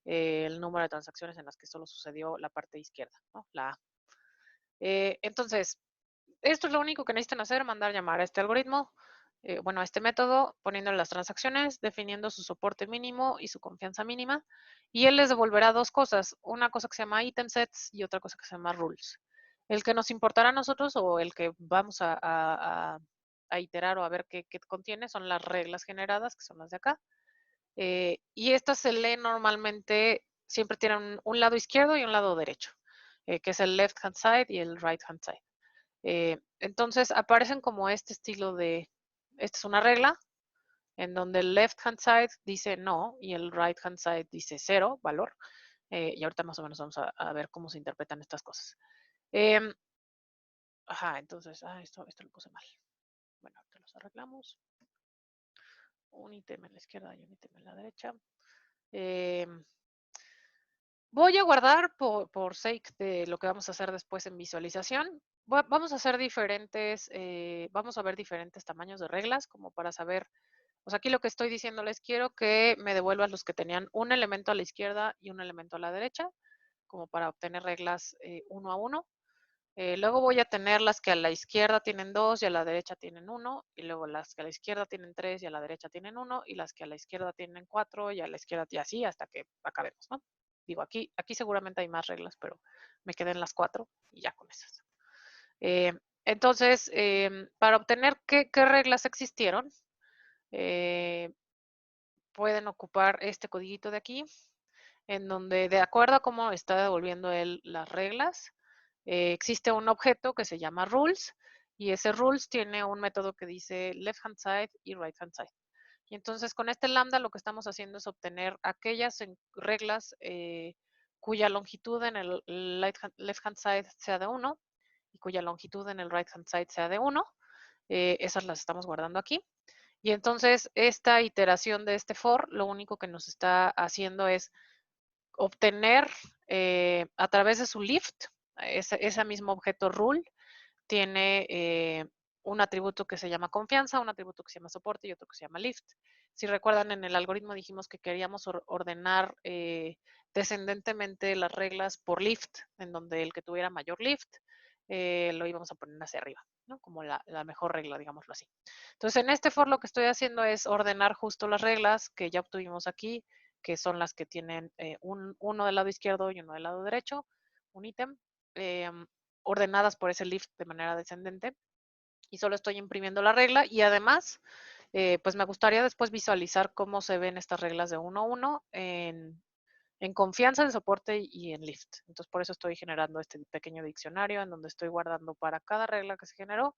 el número de transacciones en las que solo sucedió la parte izquierda, ¿no? La A. Entonces, esto es lo único que necesitan hacer, mandar llamar a este algoritmo, a este método, poniéndole las transacciones, definiendo su soporte mínimo y su confianza mínima, y él les devolverá dos cosas, una cosa que se llama item sets y otra cosa que se llama rules. El que nos importará a nosotros o el que vamos a iterar o a ver qué contiene son las reglas generadas, que son las de acá, y estas se leen normalmente, siempre tienen un lado izquierdo y un lado derecho, que es el left hand side y el right hand side. Entonces aparecen como este estilo de, esta es una regla, en donde el left hand side dice no y el right hand side dice 0, valor. Y ahorita más o menos vamos a ver cómo se interpretan estas cosas. Entonces, esto lo puse mal. Bueno, ahorita los arreglamos. Un ítem en la izquierda y un ítem en la derecha. Voy a guardar por sake de lo que vamos a hacer después en visualización. Vamos a hacer diferentes, vamos a ver diferentes tamaños de reglas como para saber, pues aquí lo que estoy diciéndoles, quiero que me devuelvan los que tenían un elemento a la izquierda y un elemento a la derecha, como para obtener reglas uno a uno. Luego voy a tener las que a la izquierda tienen 2 y a la derecha tienen 1, y luego las que a la izquierda tienen 3 y a la derecha tienen 1, y las que a la izquierda tienen 4 y a la izquierda, y así hasta que acabemos, ¿no? Digo, aquí seguramente hay más reglas, pero me quedé en las 4 y ya con esas. Entonces, para obtener qué reglas existieron, pueden ocupar este codiguito de aquí, en donde de acuerdo a cómo está devolviendo él las reglas, existe un objeto que se llama rules, y ese rules tiene un método que dice left hand side y right hand side. Y entonces con este lambda lo que estamos haciendo es obtener aquellas reglas cuya longitud en el left hand side sea de 1 y cuya longitud en el right hand side sea de 1. Esas las estamos guardando aquí. Y entonces esta iteración de este for lo único que nos está haciendo es obtener a través de su lift, ese mismo objeto rule tiene un atributo que se llama confianza, un atributo que se llama soporte y otro que se llama lift. Si recuerdan, en el algoritmo dijimos que queríamos ordenar descendentemente las reglas por lift, en donde el que tuviera mayor lift lo íbamos a poner hacia arriba, ¿no? Como la mejor regla, digámoslo así. Entonces, en este for lo que estoy haciendo es ordenar justo las reglas que ya obtuvimos aquí, que son las que tienen uno del lado izquierdo y uno del lado derecho, un ítem, ordenadas por ese lift de manera descendente, y solo estoy imprimiendo la regla, y además, pues me gustaría después visualizar cómo se ven estas reglas de 1 a 1 en confianza, en soporte y en lift. Entonces, por eso estoy generando este pequeño diccionario en donde estoy guardando para cada regla que se generó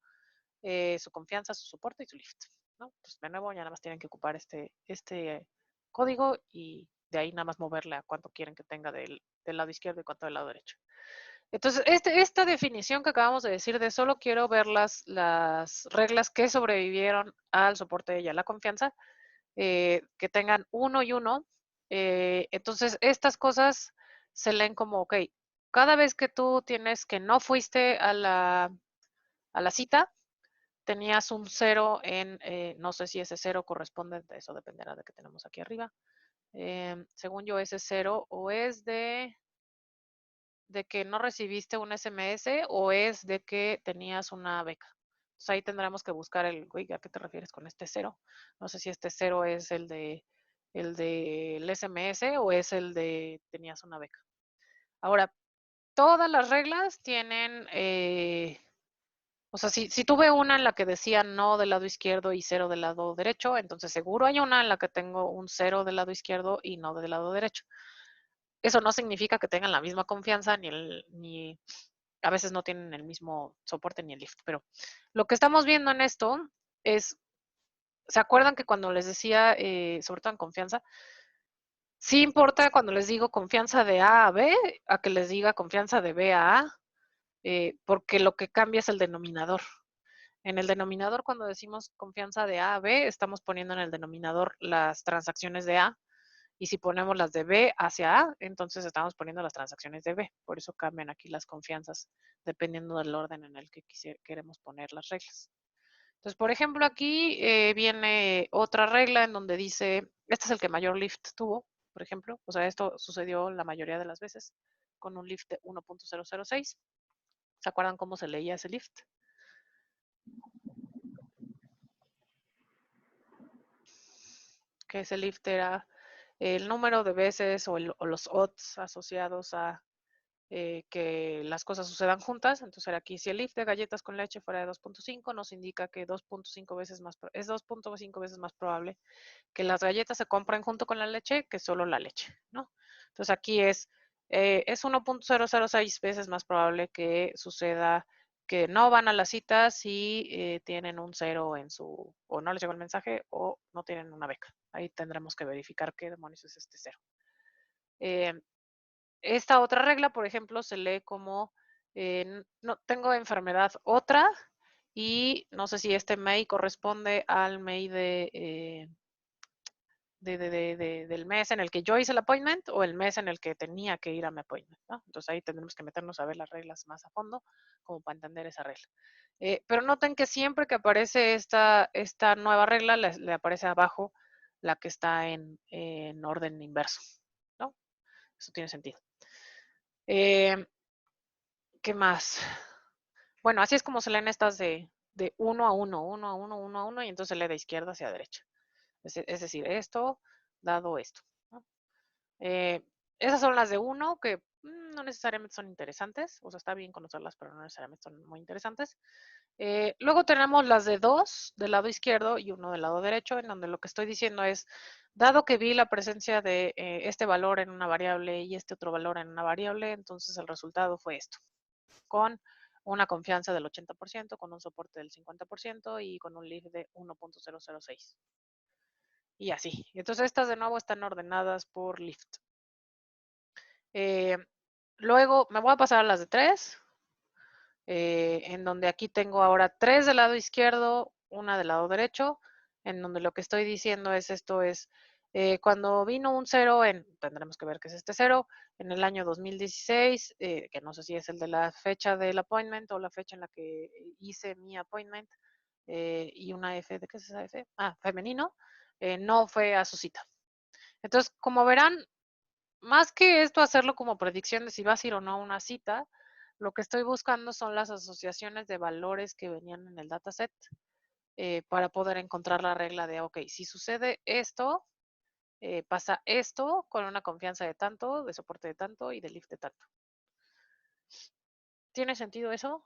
su confianza, su soporte y su lift, ¿no? Pues de nuevo, ya nada más tienen que ocupar este código y de ahí nada más moverle a cuánto quieren que tenga del lado izquierdo y cuánto del lado derecho. Entonces, esta definición que acabamos de decir de solo quiero ver las reglas que sobrevivieron al soporte y a la confianza, que tengan 1 y 1. Entonces, estas cosas se leen como, ok, cada vez que tú tienes que no fuiste a la cita, tenías un 0 en, no sé si ese 0 corresponde, eso dependerá de que tenemos aquí arriba. Según yo, ese 0 o es de que no recibiste un SMS o es de que tenías una beca. Entonces ahí tendremos que buscar ¿a qué te refieres con este 0? No sé si este 0 es el del SMS o es el de tenías una beca. Ahora, todas las reglas tienen, o sea, si tuve una en la que decía no del lado izquierdo y 0 del lado derecho, entonces seguro hay una en la que tengo un 0 del lado izquierdo y no del lado derecho. Eso no significa que tengan la misma confianza ni a veces no tienen el mismo soporte ni el lift, pero lo que estamos viendo en esto es, ¿se acuerdan que cuando les decía, sobre todo en confianza, sí importa cuando les digo confianza de A a B, a que les diga confianza de B a A, porque lo que cambia es el denominador. En el denominador, cuando decimos confianza de A a B, estamos poniendo en el denominador las transacciones de A, y si ponemos las de B hacia A, entonces estamos poniendo las transacciones de B. Por eso cambian aquí las confianzas, dependiendo del orden en el que queremos poner las reglas. Entonces, por ejemplo, aquí viene otra regla en donde dice, este es el que mayor lift tuvo, por ejemplo. O sea, esto sucedió la mayoría de las veces con un lift de 1.006. ¿Se acuerdan cómo se leía ese lift? Que ese lift era el número de veces o los odds asociados a que las cosas sucedan juntas. Entonces aquí, si el lift de galletas con leche fuera de 2.5, nos indica que 2.5 veces más, es 2.5 veces más probable que las galletas se compren junto con la leche que solo la leche, ¿no? Entonces aquí es 1.006 veces más probable que suceda que no van a la cita si tienen un 0 en su, o no les llegó el mensaje, o no tienen una beca. Ahí tendremos que verificar qué demonios es este 0. Esta otra regla, por ejemplo, se lee como, no tengo enfermedad otra, y no sé si este MEI corresponde al MEI del mes en el que yo hice el appointment o el mes en el que tenía que ir a mi appointment, ¿no? Entonces ahí tendremos que meternos a ver las reglas más a fondo como para entender esa regla. Pero noten que siempre que aparece esta nueva regla, le aparece abajo la que está en orden inverso, ¿no? Eso tiene sentido. ¿Qué más? Bueno, así es como se leen estas de 1 a 1, 1 a 1, 1 a 1, y entonces se lee de izquierda hacia derecha. Es decir, esto dado esto, ¿no? Esas son las de 1 que no necesariamente son interesantes, o sea, está bien conocerlas, pero no necesariamente son muy interesantes. Luego tenemos las de 2 del lado izquierdo y 1 del lado derecho, en donde lo que estoy diciendo es, dado que vi la presencia de este valor en una variable y este otro valor en una variable, entonces el resultado fue esto, con una confianza del 80%, con un soporte del 50% y con un lift de 1.006. Y así. Entonces estas de nuevo están ordenadas por lift. Luego me voy a pasar a las de 3, en donde aquí tengo ahora 3 del lado izquierdo, una del lado derecho, en donde lo que estoy diciendo es esto es, cuando vino un 0, tendremos que ver qué es este 0, en el año 2016, que no sé si es el de la fecha del appointment o la fecha en la que hice mi appointment, y una F, ¿de qué es esa F? Ah, femenino, no fue a su cita. Entonces, como verán, más que esto hacerlo como predicción de si vas a ir o no a una cita, lo que estoy buscando son las asociaciones de valores que venían en el dataset, para poder encontrar la regla de, ok, si sucede esto, pasa esto con una confianza de tanto, de soporte de tanto y de lift de tanto. ¿Tiene sentido eso?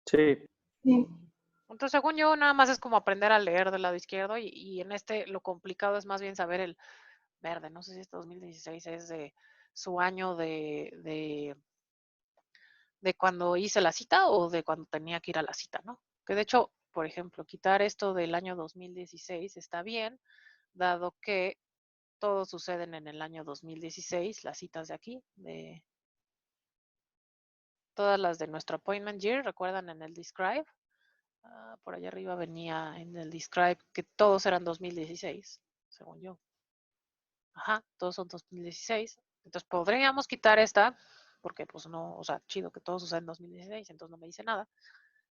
Sí. Sí. Entonces, según yo, nada más es como aprender a leer del lado izquierdo, y en este lo complicado es más bien saber el verde. No sé si este 2016 es de su año de cuando hice la cita o de cuando tenía que ir a la cita, ¿no? Que de hecho, por ejemplo, quitar esto del año 2016 está bien, dado que todos suceden en el año 2016, las citas de aquí, de todas las de nuestro appointment year, recuerdan en el describe, por allá arriba venía en el describe que todos eran 2016, según yo. Ajá, todos son 2016. Entonces podríamos quitar esta, porque pues no, o sea, chido que todos suceden en 2016, entonces no me dice nada.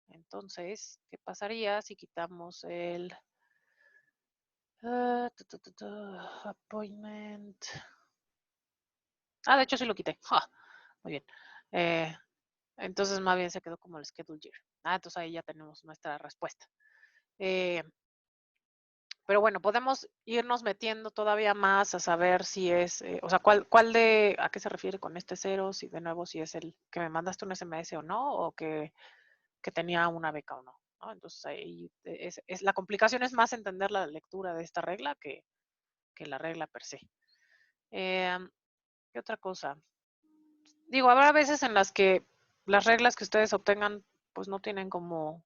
Entonces, ¿qué pasaría si quitamos el appointment? De hecho sí lo quité. Muy bien. Entonces más bien se quedó como el schedule year. Entonces ahí ya tenemos nuestra respuesta. Pero bueno, podemos irnos metiendo todavía más a saber si es, o sea, a qué se refiere con este 0, si de nuevo si es el que me mandaste un SMS o no, o que tenía una beca o no, ¿no? Entonces ahí la complicación es más entender la lectura de esta regla que la regla per se. ¿Qué otra cosa? Digo, habrá veces en las que las reglas que ustedes obtengan pues no tienen como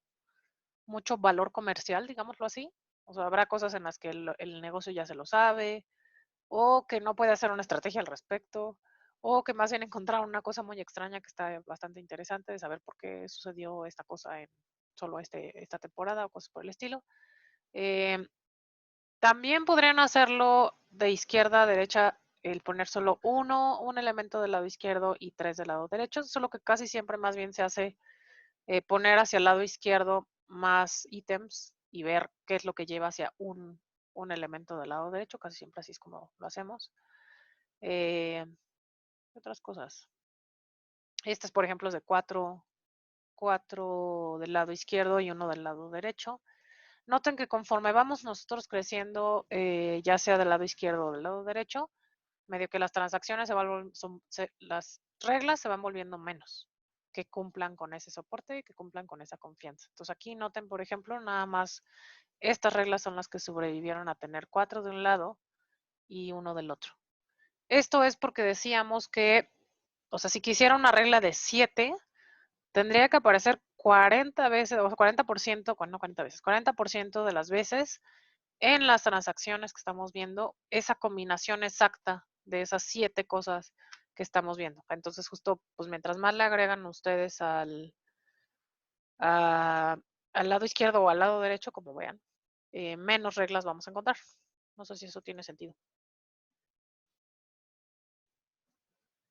mucho valor comercial, digámoslo así. O sea, habrá cosas en las que el negocio ya se lo sabe, o que no puede hacer una estrategia al respecto, o que más bien encontraron una cosa muy extraña que está bastante interesante de saber por qué sucedió esta cosa en solo esta temporada o cosas por el estilo. Eh, También podrían hacerlo de izquierda a derecha, el poner solo un elemento del lado izquierdo y 3 del lado derecho, solo que casi siempre más bien se hace poner hacia el lado izquierdo más ítems y ver qué es lo que lleva hacia un elemento del lado derecho, casi siempre así es como lo hacemos. ¿Qué otras cosas? Este es, por ejemplo, es de 4 del lado izquierdo y 1 del lado derecho. Noten que conforme vamos nosotros creciendo, ya sea del lado izquierdo o del lado derecho, medio que las transacciones las reglas se van volviendo menos, que cumplan con ese soporte y que cumplan con esa confianza. Entonces aquí noten, por ejemplo, nada más estas reglas son las que sobrevivieron a tener 4 de un lado y 1 del otro. Esto es porque decíamos que, o sea, si quisiera una regla de 7, tendría que aparecer 40 veces, o 40%, no 40 veces, 40% de las veces en las transacciones que estamos viendo, esa combinación exacta de esas 7 cosas que estamos viendo. Entonces, justo, pues mientras más le agregan ustedes al lado izquierdo o al lado derecho, como vean, menos reglas vamos a encontrar. No sé si eso tiene sentido.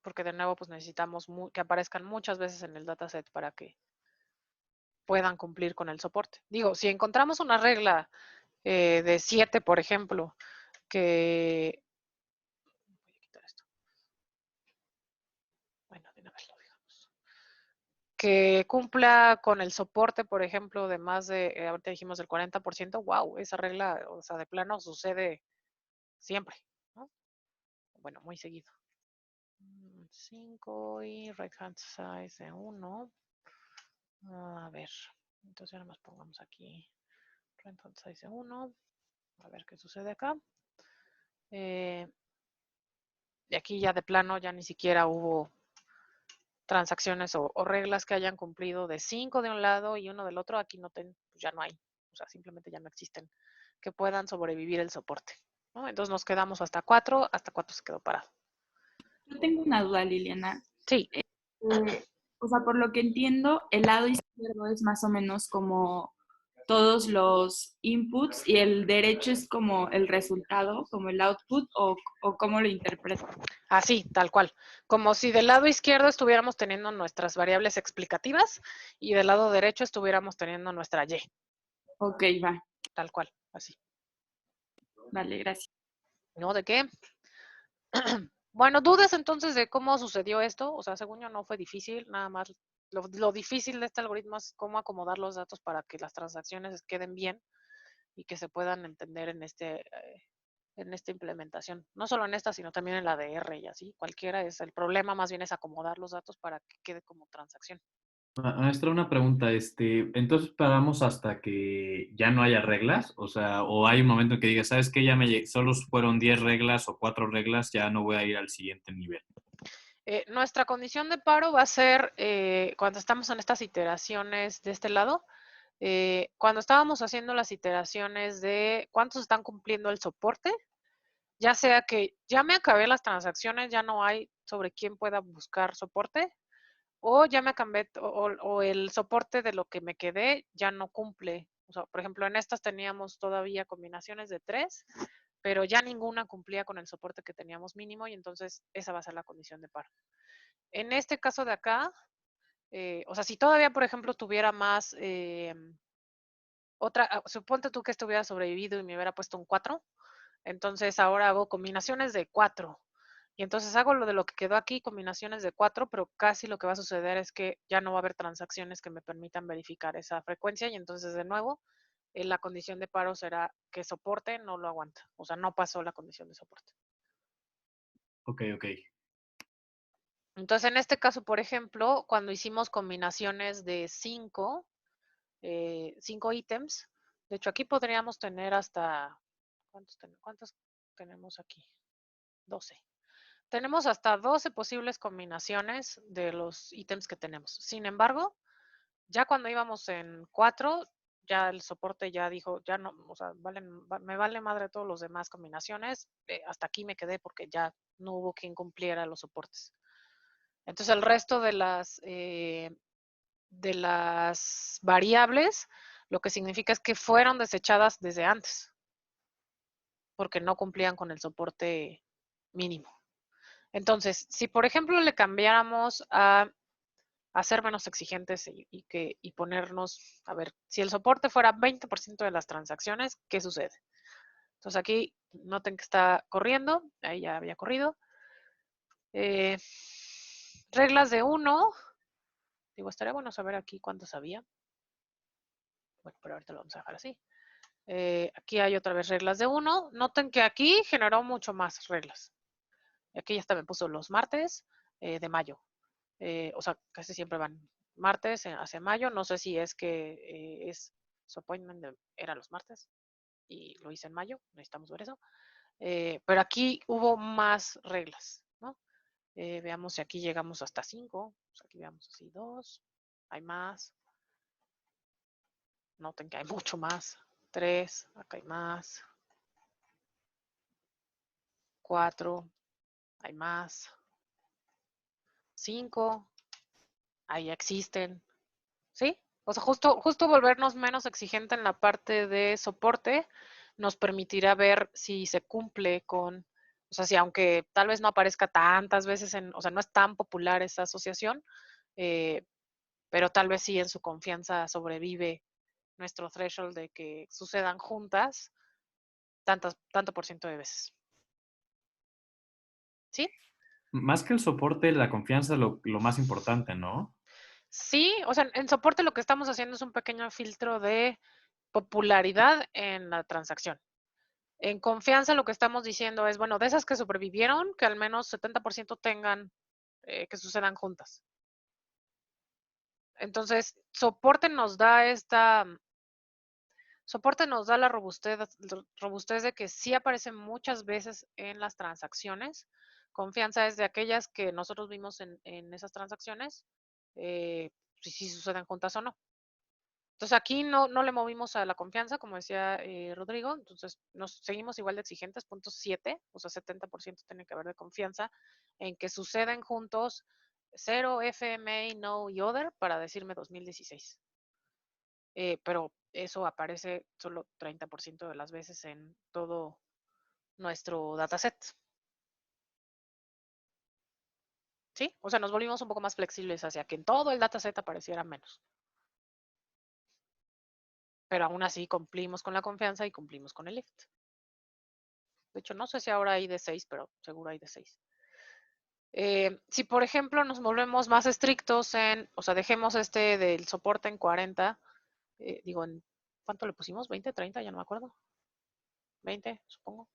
Porque de nuevo, pues necesitamos que aparezcan muchas veces en el dataset para que puedan cumplir con el soporte. Digo, si encontramos una regla de 7, por ejemplo, que... Voy a quitar esto. Bueno, de una vez lo digamos. Que cumpla con el soporte, por ejemplo, de más de, ahorita dijimos del 40%, wow, esa regla, o sea, de plano sucede siempre, ¿no? Bueno, muy seguido. 5 y right hand size de 1. A ver, entonces nada más pongamos aquí right hand size de 1. A ver qué sucede acá. Y aquí ya de plano ya ni siquiera hubo transacciones o reglas que hayan cumplido de 5 de un lado y 1 del otro. Aquí no pues ya no hay. O sea, simplemente ya no existen que puedan sobrevivir el soporte, ¿no? Entonces nos quedamos hasta 4 se quedó parado. Yo tengo una duda, Liliana. Sí. O sea, por lo que entiendo, el lado izquierdo es más o menos como todos los inputs y el derecho es como el resultado, como el output o cómo lo interpreto. Así, tal cual. Como si del lado izquierdo estuviéramos teniendo nuestras variables explicativas y del lado derecho estuviéramos teniendo nuestra Y. Ok, va. Tal cual, así. Vale, gracias. ¿No? ¿De qué? Bueno, dudas entonces de cómo sucedió esto. O sea, según yo no fue difícil, nada más lo difícil de este algoritmo es cómo acomodar los datos para que las transacciones queden bien y que se puedan entender en esta implementación. No solo en esta, sino también en la de R y así. Cualquiera es el problema, más bien es acomodar los datos para que quede como transacción. Maestra, una pregunta, entonces paramos hasta que ya no haya reglas, o sea, o hay un momento en que diga, ¿sabes qué? Solo fueron 10 reglas o 4 reglas, ya no voy a ir al siguiente nivel. Nuestra condición de paro va a ser cuando estamos en estas iteraciones de este lado, cuando estábamos haciendo las iteraciones de cuántos están cumpliendo el soporte, ya sea que ya me acabé las transacciones, ya no hay sobre quién pueda buscar soporte, o ya me acabé, o el soporte de lo que me quedé ya no cumple. O sea, por ejemplo, en estas teníamos todavía combinaciones de 3, pero ya ninguna cumplía con el soporte que teníamos mínimo y entonces esa va a ser la condición de paro. En este caso de acá, o sea, si todavía, por ejemplo, tuviera más, suponte tú que esto hubiera sobrevivido y me hubiera puesto un 4, entonces ahora hago combinaciones de 4. Y entonces hago lo de lo que quedó aquí, combinaciones de 4, pero casi lo que va a suceder es que ya no va a haber transacciones que me permitan verificar esa frecuencia y entonces de nuevo la condición de paro será que soporte no lo aguanta. O sea, no pasó la condición de soporte. Ok. Entonces, en este caso, por ejemplo, cuando hicimos combinaciones de 5 ítems, de hecho aquí podríamos tener hasta, ¿cuántos tenemos aquí? 12. tenemos hasta 12 posibles combinaciones de los ítems que tenemos. Sin embargo, ya cuando íbamos en 4, ya el soporte ya dijo, ya no, o sea, me vale madre todos los demás combinaciones, hasta aquí me quedé porque ya no hubo quien cumpliera los soportes. Entonces el resto de las variables, lo que significa es que fueron desechadas desde antes, porque no cumplían con el soporte mínimo. Entonces, si por ejemplo le cambiáramos a ser menos exigentes y ponernos, a ver, si el soporte fuera 20% de las transacciones, ¿qué sucede? Entonces aquí noten que está corriendo, ahí ya había corrido. Reglas de 1, digo, estaría bueno saber aquí cuántos había. Bueno, pero ahorita lo vamos a dejar así. Aquí hay otra vez reglas de 1. Noten que aquí generó mucho más reglas. Aquí ya está, me puso los martes de mayo. O sea, casi siempre van martes hacia mayo. No sé si es que su appointment era los martes y lo hice en mayo. Necesitamos ver eso. Pero aquí hubo más reglas, ¿no? Veamos si aquí llegamos hasta 5. Pues aquí veamos así 2. Hay más. Noten que hay mucho más. 3. Acá hay más. 4. Hay más. 5. Ahí existen. ¿Sí? O sea, justo volvernos menos exigente en la parte de soporte nos permitirá ver si se cumple con, o sea, si aunque tal vez no aparezca tantas veces o sea, no es tan popular esa asociación, pero tal vez sí en su confianza sobrevive nuestro threshold de que sucedan juntas tanto por ciento de veces. ¿Sí? Más que el soporte, la confianza es lo más importante, ¿no? Sí, o sea, en soporte lo que estamos haciendo es un pequeño filtro de popularidad en la transacción. En confianza lo que estamos diciendo es, bueno, de esas que sobrevivieron, que al menos 70% tengan, que sucedan juntas. Entonces, soporte nos da la robustez de que sí aparecen muchas veces en las transacciones. Confianza es de aquellas que nosotros vimos en esas transacciones, si suceden juntas o no. Entonces aquí no le movimos a la confianza, como decía Rodrigo, entonces nos seguimos igual de exigentes, punto 7, o sea, 70% tiene que haber de confianza en que suceden juntos 0, FMA, No y Other para decirme 2016. Pero eso aparece solo 30% de las veces en todo nuestro dataset. ¿Sí? O sea, nos volvimos un poco más flexibles hacia que en todo el dataset apareciera menos. Pero aún así cumplimos con la confianza y cumplimos con el lift. De hecho, no sé si ahora hay de 6, pero seguro hay de 6. Si, por ejemplo, nos volvemos más estrictos o sea, dejemos del soporte en 40, digo, ¿cuánto le pusimos? ¿20, 30? Ya no me acuerdo. 20, supongo.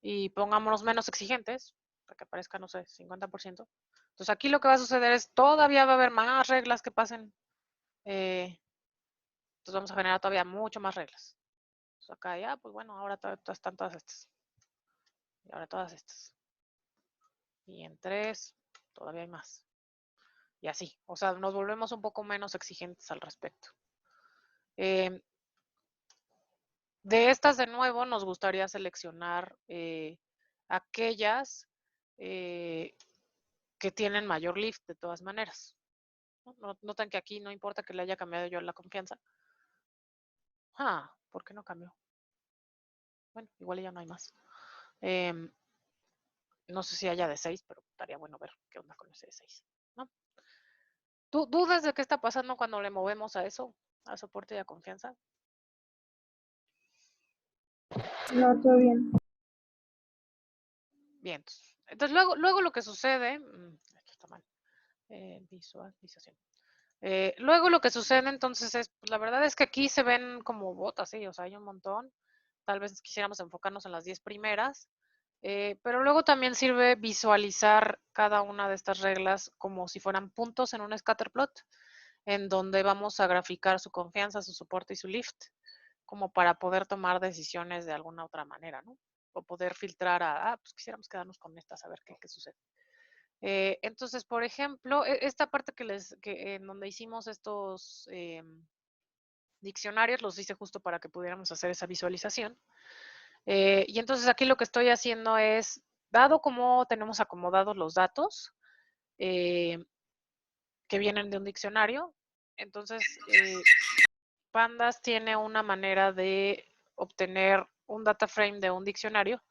Y pongámonos menos exigentes, para que aparezca, no sé, 50%. Entonces aquí lo que va a suceder es todavía va a haber más reglas que pasen. Entonces vamos a generar todavía mucho más reglas. Entonces acá ya, pues bueno, ahora están todas estas. Y ahora todas estas. Y en 3 todavía hay más. Y así, o sea, nos volvemos un poco menos exigentes al respecto. De estas, de nuevo, nos gustaría seleccionar aquellas que tienen mayor lift de todas maneras. Notan que aquí no importa que le haya cambiado yo la confianza. ¿Por qué no cambió? Bueno, igual ya no hay más. No sé si haya de 6, pero estaría bueno ver qué onda con ese de 6, ¿no? ¿Dudas de qué está pasando cuando le movemos a eso, a soporte y a confianza? No, todo bien. Bien, entonces luego lo que sucede, esto está mal, visualización. Luego lo que sucede entonces es, pues, la verdad es que aquí se ven como botas, ¿sí? O sea, hay un montón. Tal vez quisiéramos enfocarnos en las 10 primeras, pero luego también sirve visualizar cada una de estas reglas como si fueran puntos en un scatterplot, en donde vamos a graficar su confianza, su soporte y su lift, como para poder tomar decisiones de alguna otra manera, ¿no? o poder filtrar pues quisiéramos quedarnos con estas, a ver qué sucede. Entonces, por ejemplo, esta parte en donde hicimos estos diccionarios, los hice justo para que pudiéramos hacer esa visualización. Y entonces aquí lo que estoy haciendo es, dado cómo tenemos acomodados los datos que vienen de un diccionario, entonces Pandas tiene una manera de obtener un data frame de un diccionario,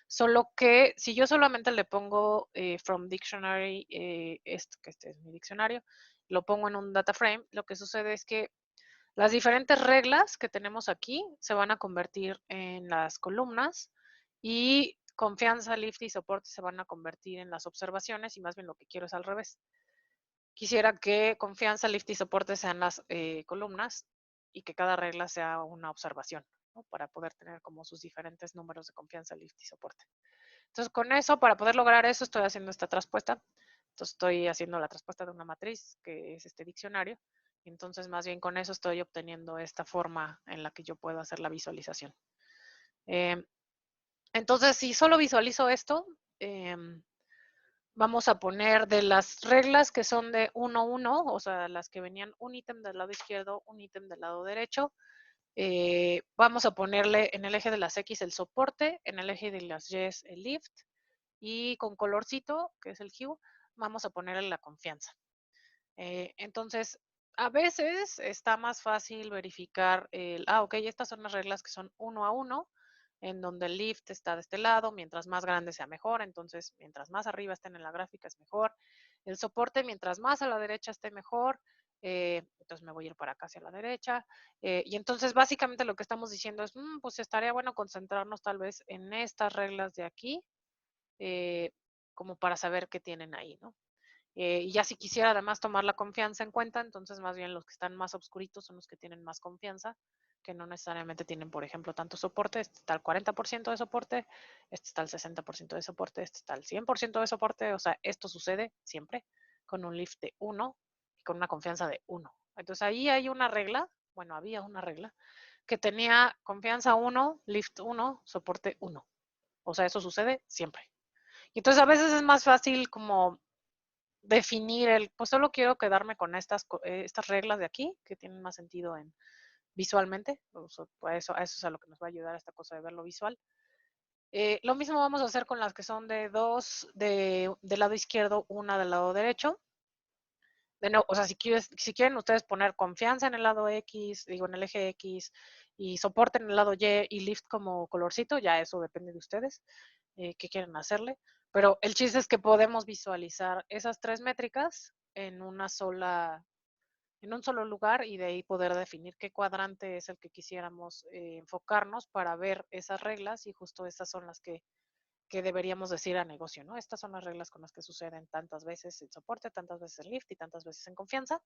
solo que si yo solamente le pongo from dictionary, que este es mi diccionario, lo pongo en un data frame, lo que sucede es que las diferentes reglas que tenemos aquí se van a convertir en las columnas y confianza, lift y soporte se van a convertir en las observaciones y más bien lo que quiero es al revés. Quisiera que confianza, lift y soporte sean las columnas y que cada regla sea una observación, ¿no? Para poder tener como sus diferentes números de confianza, lift y soporte. Entonces, con eso, para poder lograr eso, estoy haciendo esta traspuesta. Entonces, estoy haciendo la traspuesta de una matriz, que es este diccionario. Entonces, más bien con eso estoy obteniendo esta forma en la que yo puedo hacer la visualización. Entonces, si solo visualizo esto, vamos a poner de las reglas que son de 1, 1, o sea, las que venían un ítem del lado izquierdo, un ítem del lado derecho. Vamos a ponerle en el eje de las X el soporte, en el eje de las Y el lift, y con colorcito, que es el hue, vamos a ponerle la confianza. Entonces, a veces está más fácil verificar ok, estas son las reglas que son 1 a 1, en donde el lift está de este lado, mientras más grande sea mejor, entonces mientras más arriba estén en la gráfica es mejor. El soporte, mientras más a la derecha esté mejor, entonces me voy a ir para acá hacia la derecha. Y entonces básicamente lo que estamos diciendo es, pues estaría bueno concentrarnos tal vez en estas reglas de aquí, como para saber qué tienen ahí, ¿no? Y ya si quisiera además tomar la confianza en cuenta, entonces más bien los que están más oscuritos son los que tienen más confianza, que no necesariamente tienen, por ejemplo, tanto soporte. Este está al 40% de soporte, este está al 60% de soporte, este está al 100% de soporte. O sea, esto sucede siempre con un lift de 1 y con una confianza de 1. Entonces ahí hay una regla, bueno, había una regla, que tenía confianza 1, lift 1, soporte 1. O sea, eso sucede siempre. Y entonces a veces es más fácil como definir pues solo quiero quedarme con estas reglas de aquí, que tienen más sentido visualmente. Pues eso es a lo que nos va a ayudar esta cosa de verlo visual. Lo mismo vamos a hacer con las que son de 2 del lado izquierdo, una del lado derecho. O sea, si quieren ustedes poner confianza en el lado X, digo en el eje X, y soporte en el lado Y y lift como colorcito, ya eso depende de ustedes, qué quieren hacerle. Pero el chiste es que podemos visualizar esas tres métricas en un solo lugar y de ahí poder definir qué cuadrante es el que quisiéramos enfocarnos para ver esas reglas, y justo estas son las que deberíamos decir a negocio, ¿no? Estas son las reglas con las que suceden tantas veces en soporte, tantas veces en lift y tantas veces en confianza.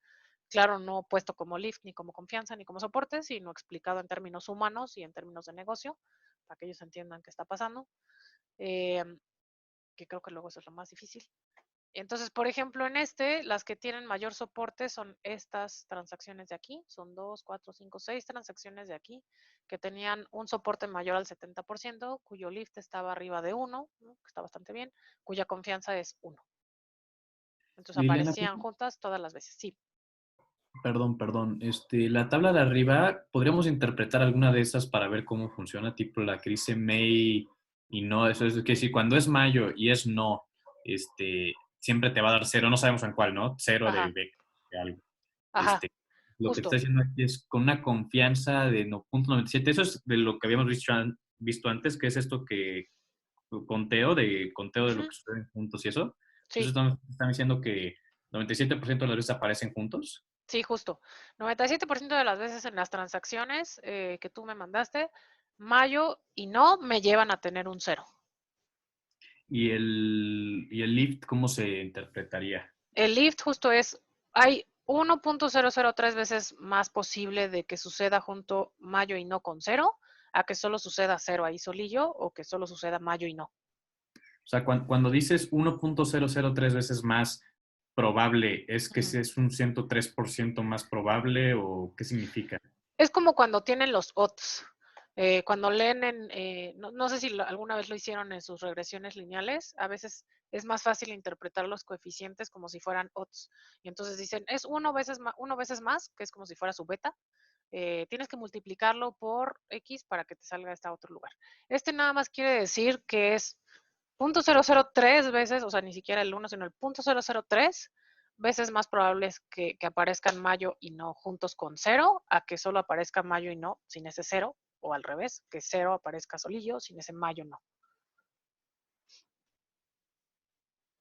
Claro, no puesto como lift, ni como confianza, ni como soporte, sino explicado en términos humanos y en términos de negocio, para que ellos entiendan qué está pasando, que creo que luego eso es lo más difícil. Entonces, por ejemplo, en las que tienen mayor soporte son estas transacciones de aquí, son 2, 4, 5, 6 transacciones de aquí, que tenían un soporte mayor al 70%, cuyo lift estaba arriba de 1, ¿no? Que está bastante bien, cuya confianza es 1. Entonces Liliana, aparecían juntas todas las veces, sí. perdón. La tabla de arriba, ¿podríamos interpretar alguna de esas para ver cómo funciona? Tipo la que dice May y no, eso es que si cuando es mayo y es no, siempre te va a dar cero, no sabemos en cuál, ¿no? Cero Ajá, de algo. ajá, Lo que está justo. diciendo aquí es con una confianza de 0.97. Eso es de lo que habíamos visto antes, que es esto que conteo de lo Ujú, que suceden juntos y eso. Entonces sí, están diciendo que 97% de las veces aparecen juntos. sí, justo. 97% de las veces en las transacciones que tú me mandaste, mayo y no me llevan a tener un 0. Y el lift, ¿cómo se interpretaría? El lift justo hay 1.003 veces más posible de que suceda junto mayo y no con 0, a que solo suceda 0 ahí solillo, o que solo suceda mayo y no. O sea, cuando dices 1.003 veces más probable, ¿es que Ujú. es un 103% más probable o qué significa? Es como cuando tienen los odds. Cuando leen no sé si alguna vez lo hicieron en sus regresiones lineales, a veces es más fácil interpretar los coeficientes como si fueran odds. Y entonces dicen, es uno veces más, que es como si fuera su beta. Tienes que multiplicarlo por X para que te salga este otro lugar. Este nada más quiere decir que es 0.003 veces, o sea, ni siquiera el 1, sino el 0.003 veces más probable es que aparezcan mayo y no juntos con 0, a que solo aparezca mayo y no sin ese 0, o al revés, que 0 aparezca solillo sin ese mayo no.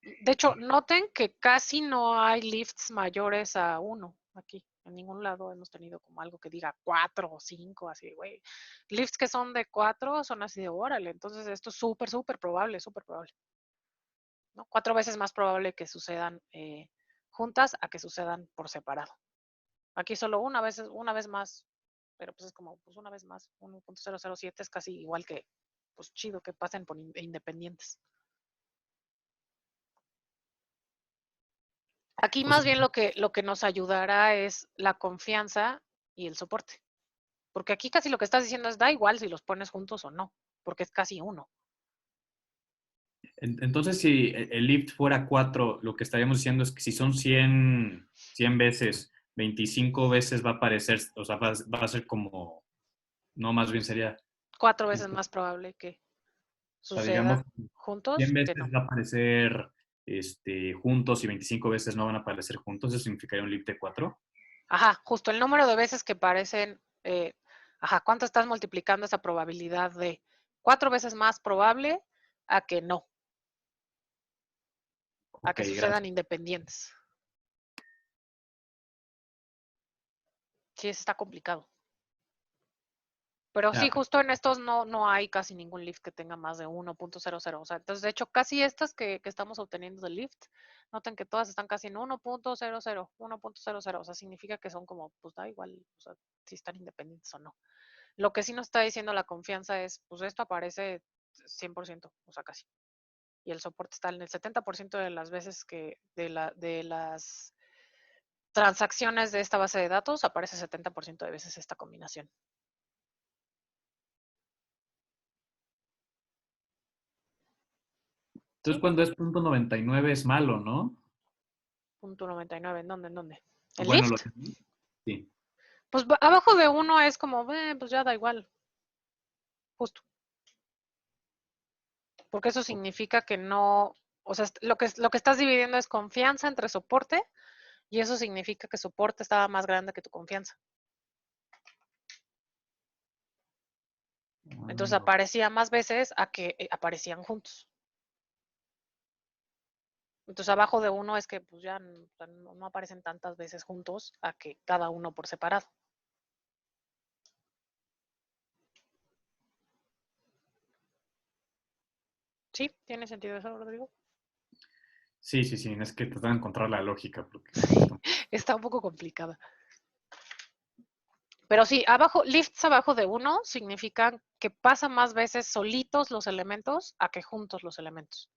De hecho, noten que casi no hay lifts mayores a 1 aquí. En ningún lado hemos tenido como algo que diga 4 o 5, así, güey. Lifts que son de 4 son así de órale. Entonces, esto es súper probable, súper probable. ¿No? 4 veces más probable que sucedan juntas a que sucedan por separado. Aquí solo una vez más, pero pues es como pues una vez más, 1.007 es casi igual que, pues chido que pasen por independientes. Aquí más bien lo que nos ayudará es la confianza y el soporte. Porque aquí casi lo que estás diciendo es da igual si los pones juntos o no, porque es casi uno. Entonces, si el lift fuera 4, lo que estaríamos diciendo es que si son 100 veces, 25 veces va a aparecer, o sea, va a ser como, no, más bien sería, 4 veces más probable que o sea, digamos, sucedan juntos 100 que veces no. va a aparecer juntos y 25 veces no van a aparecer juntos. ¿Eso significaría un lift de 4? Ajá, justo el número de veces que parecen, ¿cuánto estás multiplicando esa probabilidad de 4 veces más probable a que no? A Ok, que sucedan gracias. independientes. Sí, eso está complicado. Pero sí, Ya, justo en estos no hay casi ningún lift que tenga más de 1.00. O sea, entonces, de hecho, casi estas que estamos obteniendo del lift, noten que todas están casi en 1.00, 1.00. O sea, significa que son como, pues da igual, o sea, si están independientes o no. Lo que sí nos está diciendo la confianza es, pues esto aparece 100%, o sea, casi. Y el soporte está en el 70% de las veces que de las transacciones de esta base de datos, aparece 70% de veces esta combinación. entonces ¿Sí? cuando es .99 es malo, ¿no? Punto 99, ¿en dónde? ¿En dónde? ¿El Bueno, lift? sí. Pues abajo de 1 es como, pues ya da igual, justo. Porque eso significa que no, o sea, lo que estás dividiendo es confianza entre soporte, y eso significa que soporte estaba más grande que tu confianza. Entonces Ah, aparecía más veces a que aparecían juntos. Entonces abajo de 1 es que pues ya no aparecen tantas veces juntos a que cada uno por separado. ¿Sí? ¿Tiene sentido eso, Rodrigo? sí, es que tratar de encontrar la lógica porque Está un poco complicada. Pero sí, lifts abajo de 1 significan que pasan más veces solitos los elementos a que juntos los elementos.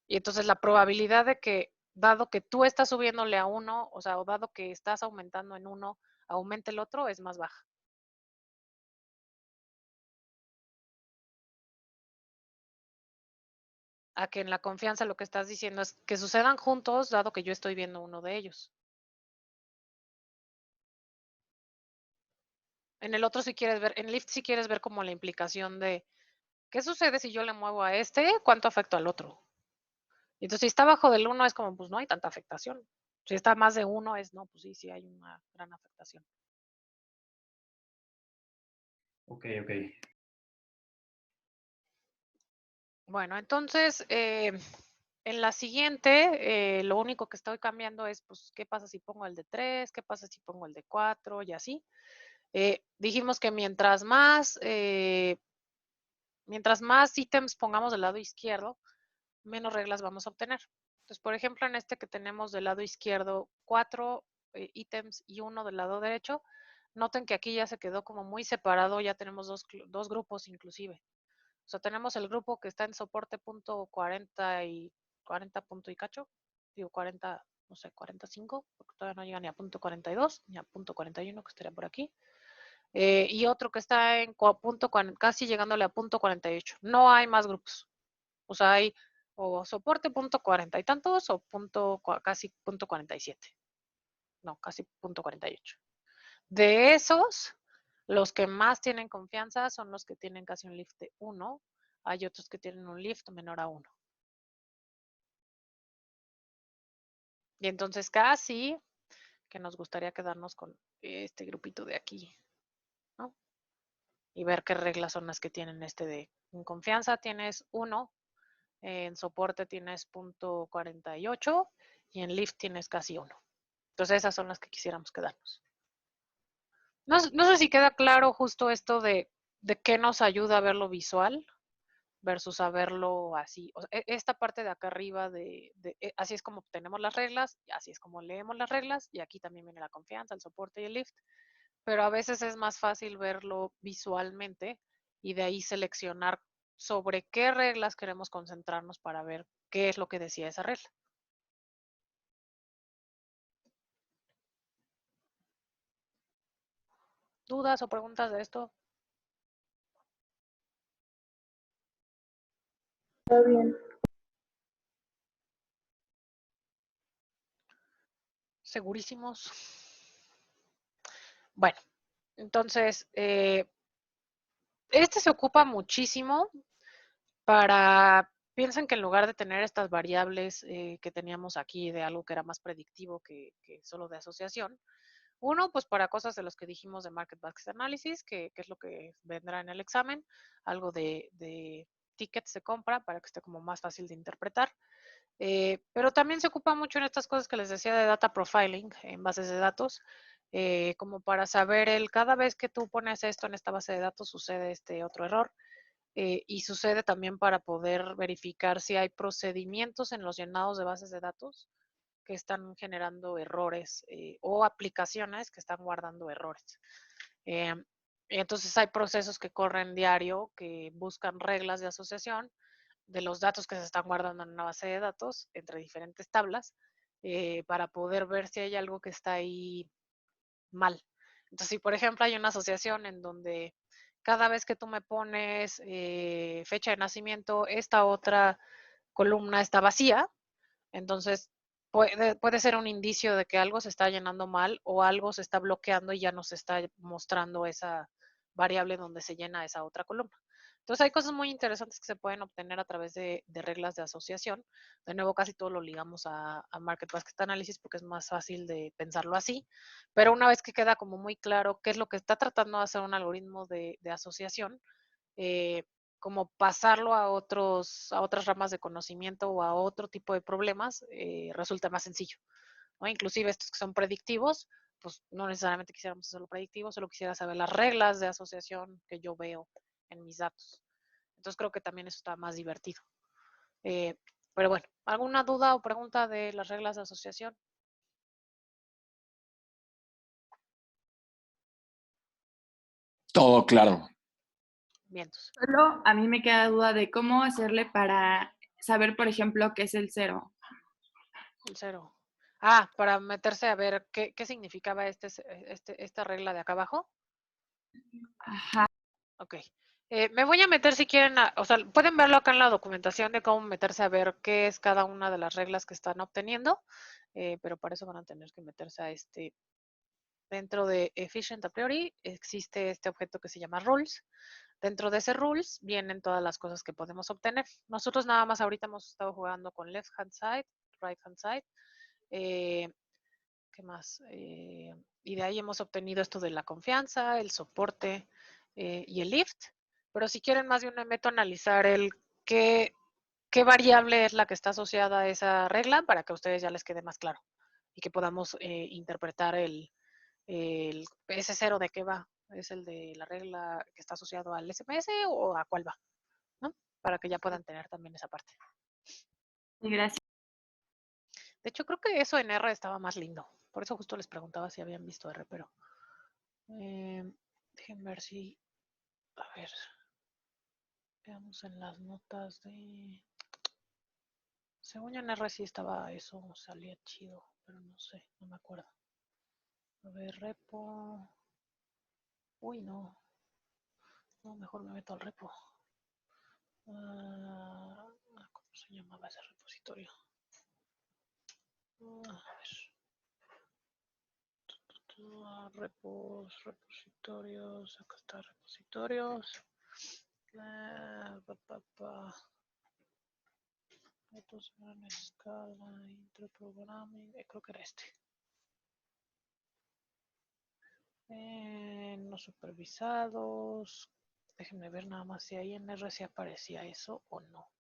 Y entonces la probabilidad de que, dado que tú estás subiéndole a 1, o sea, o dado que estás aumentando en 1, aumente el otro, es más baja. A que en la confianza lo que estás diciendo es que sucedan juntos, dado que yo estoy viendo uno de ellos. En el otro si quieres ver, en Lyft si quieres ver como la implicación de ¿qué sucede si yo le muevo a este? ¿Cuánto afecta al otro? Entonces, si está abajo del 1 es como, pues no hay tanta afectación. Si está más de 1 es, no, pues sí hay una gran afectación. Ok. Bueno, entonces, en la siguiente, lo único que estoy cambiando es, pues, ¿qué pasa si pongo el de 3? ¿Qué pasa si pongo el de 4? Y así. Dijimos que mientras más ítems pongamos del lado izquierdo, menos reglas vamos a obtener. Entonces, por ejemplo, en este que tenemos del lado izquierdo 4 ítems y 1 del lado derecho, noten que aquí ya se quedó como muy separado, ya tenemos dos grupos inclusive. O sea, tenemos el grupo que está en soporte punto 40 y 40 punto y cacho, digo 40, no sé, 45, porque todavía no llega ni a punto 42, ni a punto 41, que estaría por aquí. y otro que está en casi llegándole a punto 48. No hay más grupos. O sea, hay o soporte punto 40 y tantos o casi punto 47. No, casi punto 48. De esos, los que más tienen confianza son los que tienen casi un lift de 1. Hay otros que tienen un lift menor a 1. Y entonces casi que nos gustaría quedarnos con este grupito de aquí, ¿no? Y ver qué reglas son las que tienen en confianza tienes 1, en soporte tienes punto 48 y en lift tienes casi 1. Entonces esas son las que quisiéramos quedarnos. No sé si queda claro justo esto de qué nos ayuda a verlo visual versus a verlo así. O sea, esta parte de acá arriba así es como obtenemos las reglas, y así es como leemos las reglas, y aquí también viene la confianza, el soporte y el lift. Pero a veces es más fácil verlo visualmente y de ahí seleccionar sobre qué reglas queremos concentrarnos para ver qué es lo que decía esa regla. ¿Dudas o preguntas de esto? Todo bien. ¿Segurísimos? Bueno, entonces, este se ocupa muchísimo piensen que en lugar de tener estas variables que teníamos aquí de algo que era más predictivo que solo de asociación, uno, pues para cosas de los que dijimos de Market Basket Analysis, que es lo que vendrá en el examen, algo de tickets de compra para que esté como más fácil de interpretar. Pero también se ocupa mucho en estas cosas que les decía de data profiling en bases de datos, como para saber cada vez que tú pones esto en esta base de datos sucede este otro error. Y sucede también para poder verificar si hay procedimientos en los llenados de bases de datos que están generando errores o aplicaciones que están guardando errores. Eh, entonces hay procesos que corren diario que buscan reglas de asociación de los datos que se están guardando en una base de datos entre diferentes tablas para poder ver si hay algo que está ahí mal. Entonces, si por ejemplo hay una asociación en donde cada vez que tú me pones fecha de nacimiento, esta otra columna está vacía, entonces puede ser un indicio de que algo se está llenando mal o algo se está bloqueando y ya nos está mostrando esa variable donde se llena esa otra columna. Entonces hay cosas muy interesantes que se pueden obtener a través de reglas de asociación. De nuevo, casi todo lo ligamos a Market Basket Analysis porque es más fácil de pensarlo así. Pero una vez que queda como muy claro qué es lo que está tratando de hacer un algoritmo de asociación, eh, como pasarlo a otras ramas de conocimiento o a otro tipo de problemas, resulta más sencillo, ¿no? Inclusive estos que son predictivos, pues no necesariamente quisiéramos hacerlo predictivo, solo quisiera saber las reglas de asociación que yo veo en mis datos. Entonces creo que también eso está más divertido. Eh, pero bueno, ¿alguna duda o pregunta de las reglas de asociación? Todo claro. Vientos. Solo a mí me queda duda de cómo hacerle para saber, por ejemplo, qué es el 0. El 0. Para meterse a ver qué significaba esta regla de acá abajo. Ajá. Ok. Me voy a meter si quieren, o sea, pueden verlo acá en la documentación de cómo meterse a ver qué es cada una de las reglas que están obteniendo, pero para eso van a tener que meterse a dentro de Efficient a priori, existe este objeto que se llama rules. Dentro de ese rules vienen todas las cosas que podemos obtener. Nosotros nada más ahorita hemos estado jugando con left hand side, right hand side. ¿Qué más? Y de ahí hemos obtenido esto de la confianza, el soporte y el lift. Pero si quieren más bien me meto a analizar qué, qué variable es la que está asociada a esa regla para que a ustedes ya les quede más claro y que podamos interpretar ese 0 de qué va. ¿Es el de la regla que está asociado al SMS o a cuál va? ¿No? Para que ya puedan tener también esa parte. Gracias. De hecho, creo que eso en R estaba más lindo. Por eso justo les preguntaba si habían visto R, pero déjenme ver si, a ver, veamos en las notas de... Según yo en R sí estaba eso, salía chido, pero no sé, no me acuerdo. A ver, repo... Uy, no. No, mejor me meto al repo. ¿Cómo se llamaba ese repositorio? A ver. Repositorios. Acá está repositorios. Datos en gran escala, interprogramming. Creo que era este. No supervisados. Déjenme ver nada más si ahí en R si aparecía eso o no.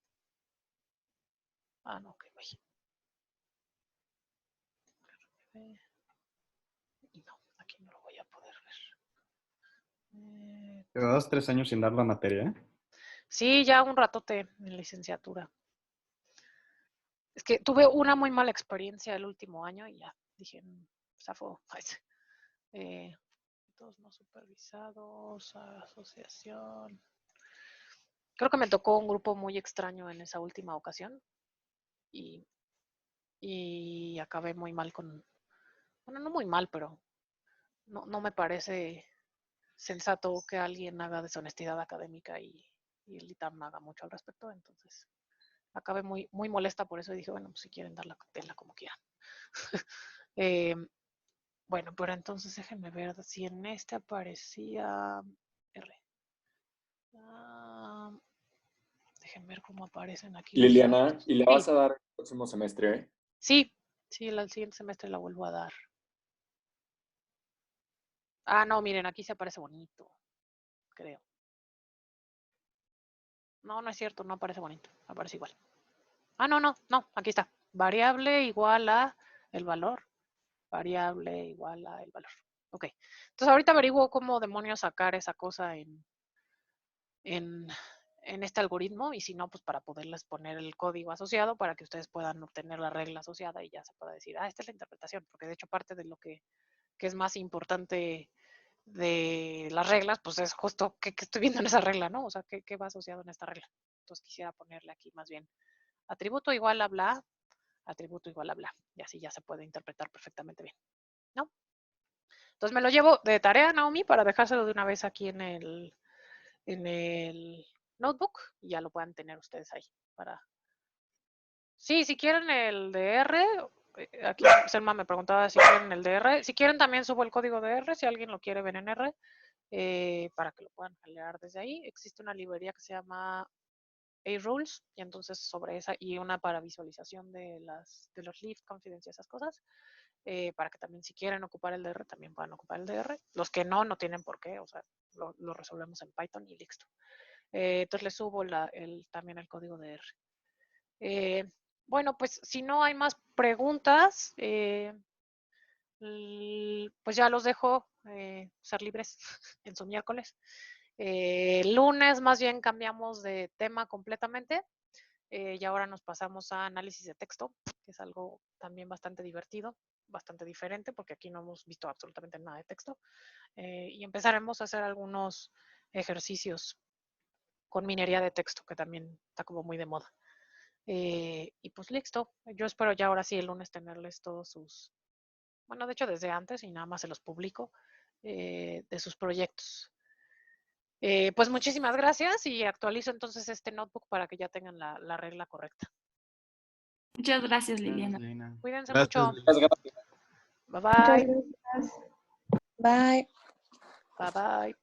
Ah, no, que imagino. Y no, aquí no lo voy a poder ver. Llevabas 3 años sin dar la materia. Sí, ya un ratote en licenciatura. Es que tuve una muy mala experiencia el último año y ya dije, zafo. Todos no supervisados, asociación. Creo que me tocó un grupo muy extraño en esa última ocasión y acabé muy mal con, bueno, no muy mal, pero no me parece sensato que alguien haga deshonestidad académica y el ITAM no haga mucho al respecto. Entonces acabé muy, muy molesta por eso y dije, bueno, pues si quieren darla, denla como quieran. Bueno, pero entonces déjenme ver si en este aparecía R. Déjenme ver cómo aparecen aquí. Liliana, ¿y le vas Sí. a dar el próximo semestre? Sí, el siguiente semestre la vuelvo a dar. Ah, no, miren, aquí se aparece bonito, creo. No es cierto, no aparece bonito, aparece igual. Ah, no, aquí está. Variable igual a el valor. Variable igual a el valor. Ok. Entonces ahorita averiguo cómo demonios sacar esa cosa en este algoritmo y si no, pues para poderles poner el código asociado para que ustedes puedan obtener la regla asociada y ya se pueda decir, esta es la interpretación, porque de hecho parte de lo que es más importante de las reglas, pues es justo que estoy viendo en esa regla, ¿no? O sea, ¿qué va asociado en esta regla? Entonces quisiera ponerle aquí más bien atributo igual a bla, atributo igual a bla, y así ya se puede interpretar perfectamente bien, ¿no? Entonces me lo llevo de tarea, Naomi, para dejárselo de una vez aquí en el notebook y ya lo puedan tener ustedes ahí para... Sí, si quieren el DR, aquí Selma me preguntaba si quieren el DR, si quieren también subo el código de R, si alguien lo quiere ver en R, para que lo puedan jalear desde ahí. Existe una librería que se llama A-Rules y entonces sobre esa y una para visualización de los leaf confidence y esas cosas, para que también si quieren ocupar el DR también puedan ocupar el DR. Los que no tienen por qué, o sea, lo resolvemos en Python y listo. Entonces les subo también el código de R. Bueno, pues si no hay más preguntas, pues ya los dejo ser libres en su miércoles. El lunes más bien cambiamos de tema completamente y ahora nos pasamos a análisis de texto, que es algo también bastante divertido, bastante diferente, porque aquí no hemos visto absolutamente nada de texto. Y empezaremos a hacer algunos ejercicios con minería de texto, que también está como muy de moda. Y pues listo, yo espero ya ahora sí el lunes tenerles todos sus, bueno, de hecho desde antes y nada más se los publico, de sus proyectos. Pues muchísimas gracias y actualizo entonces este notebook para que ya tengan la regla correcta. Muchas gracias, Liliana. Gracias, Lina. Cuídense Gracias, mucho. Muchas gracias. Bye Muchas bye. gracias. Bye. Bye bye.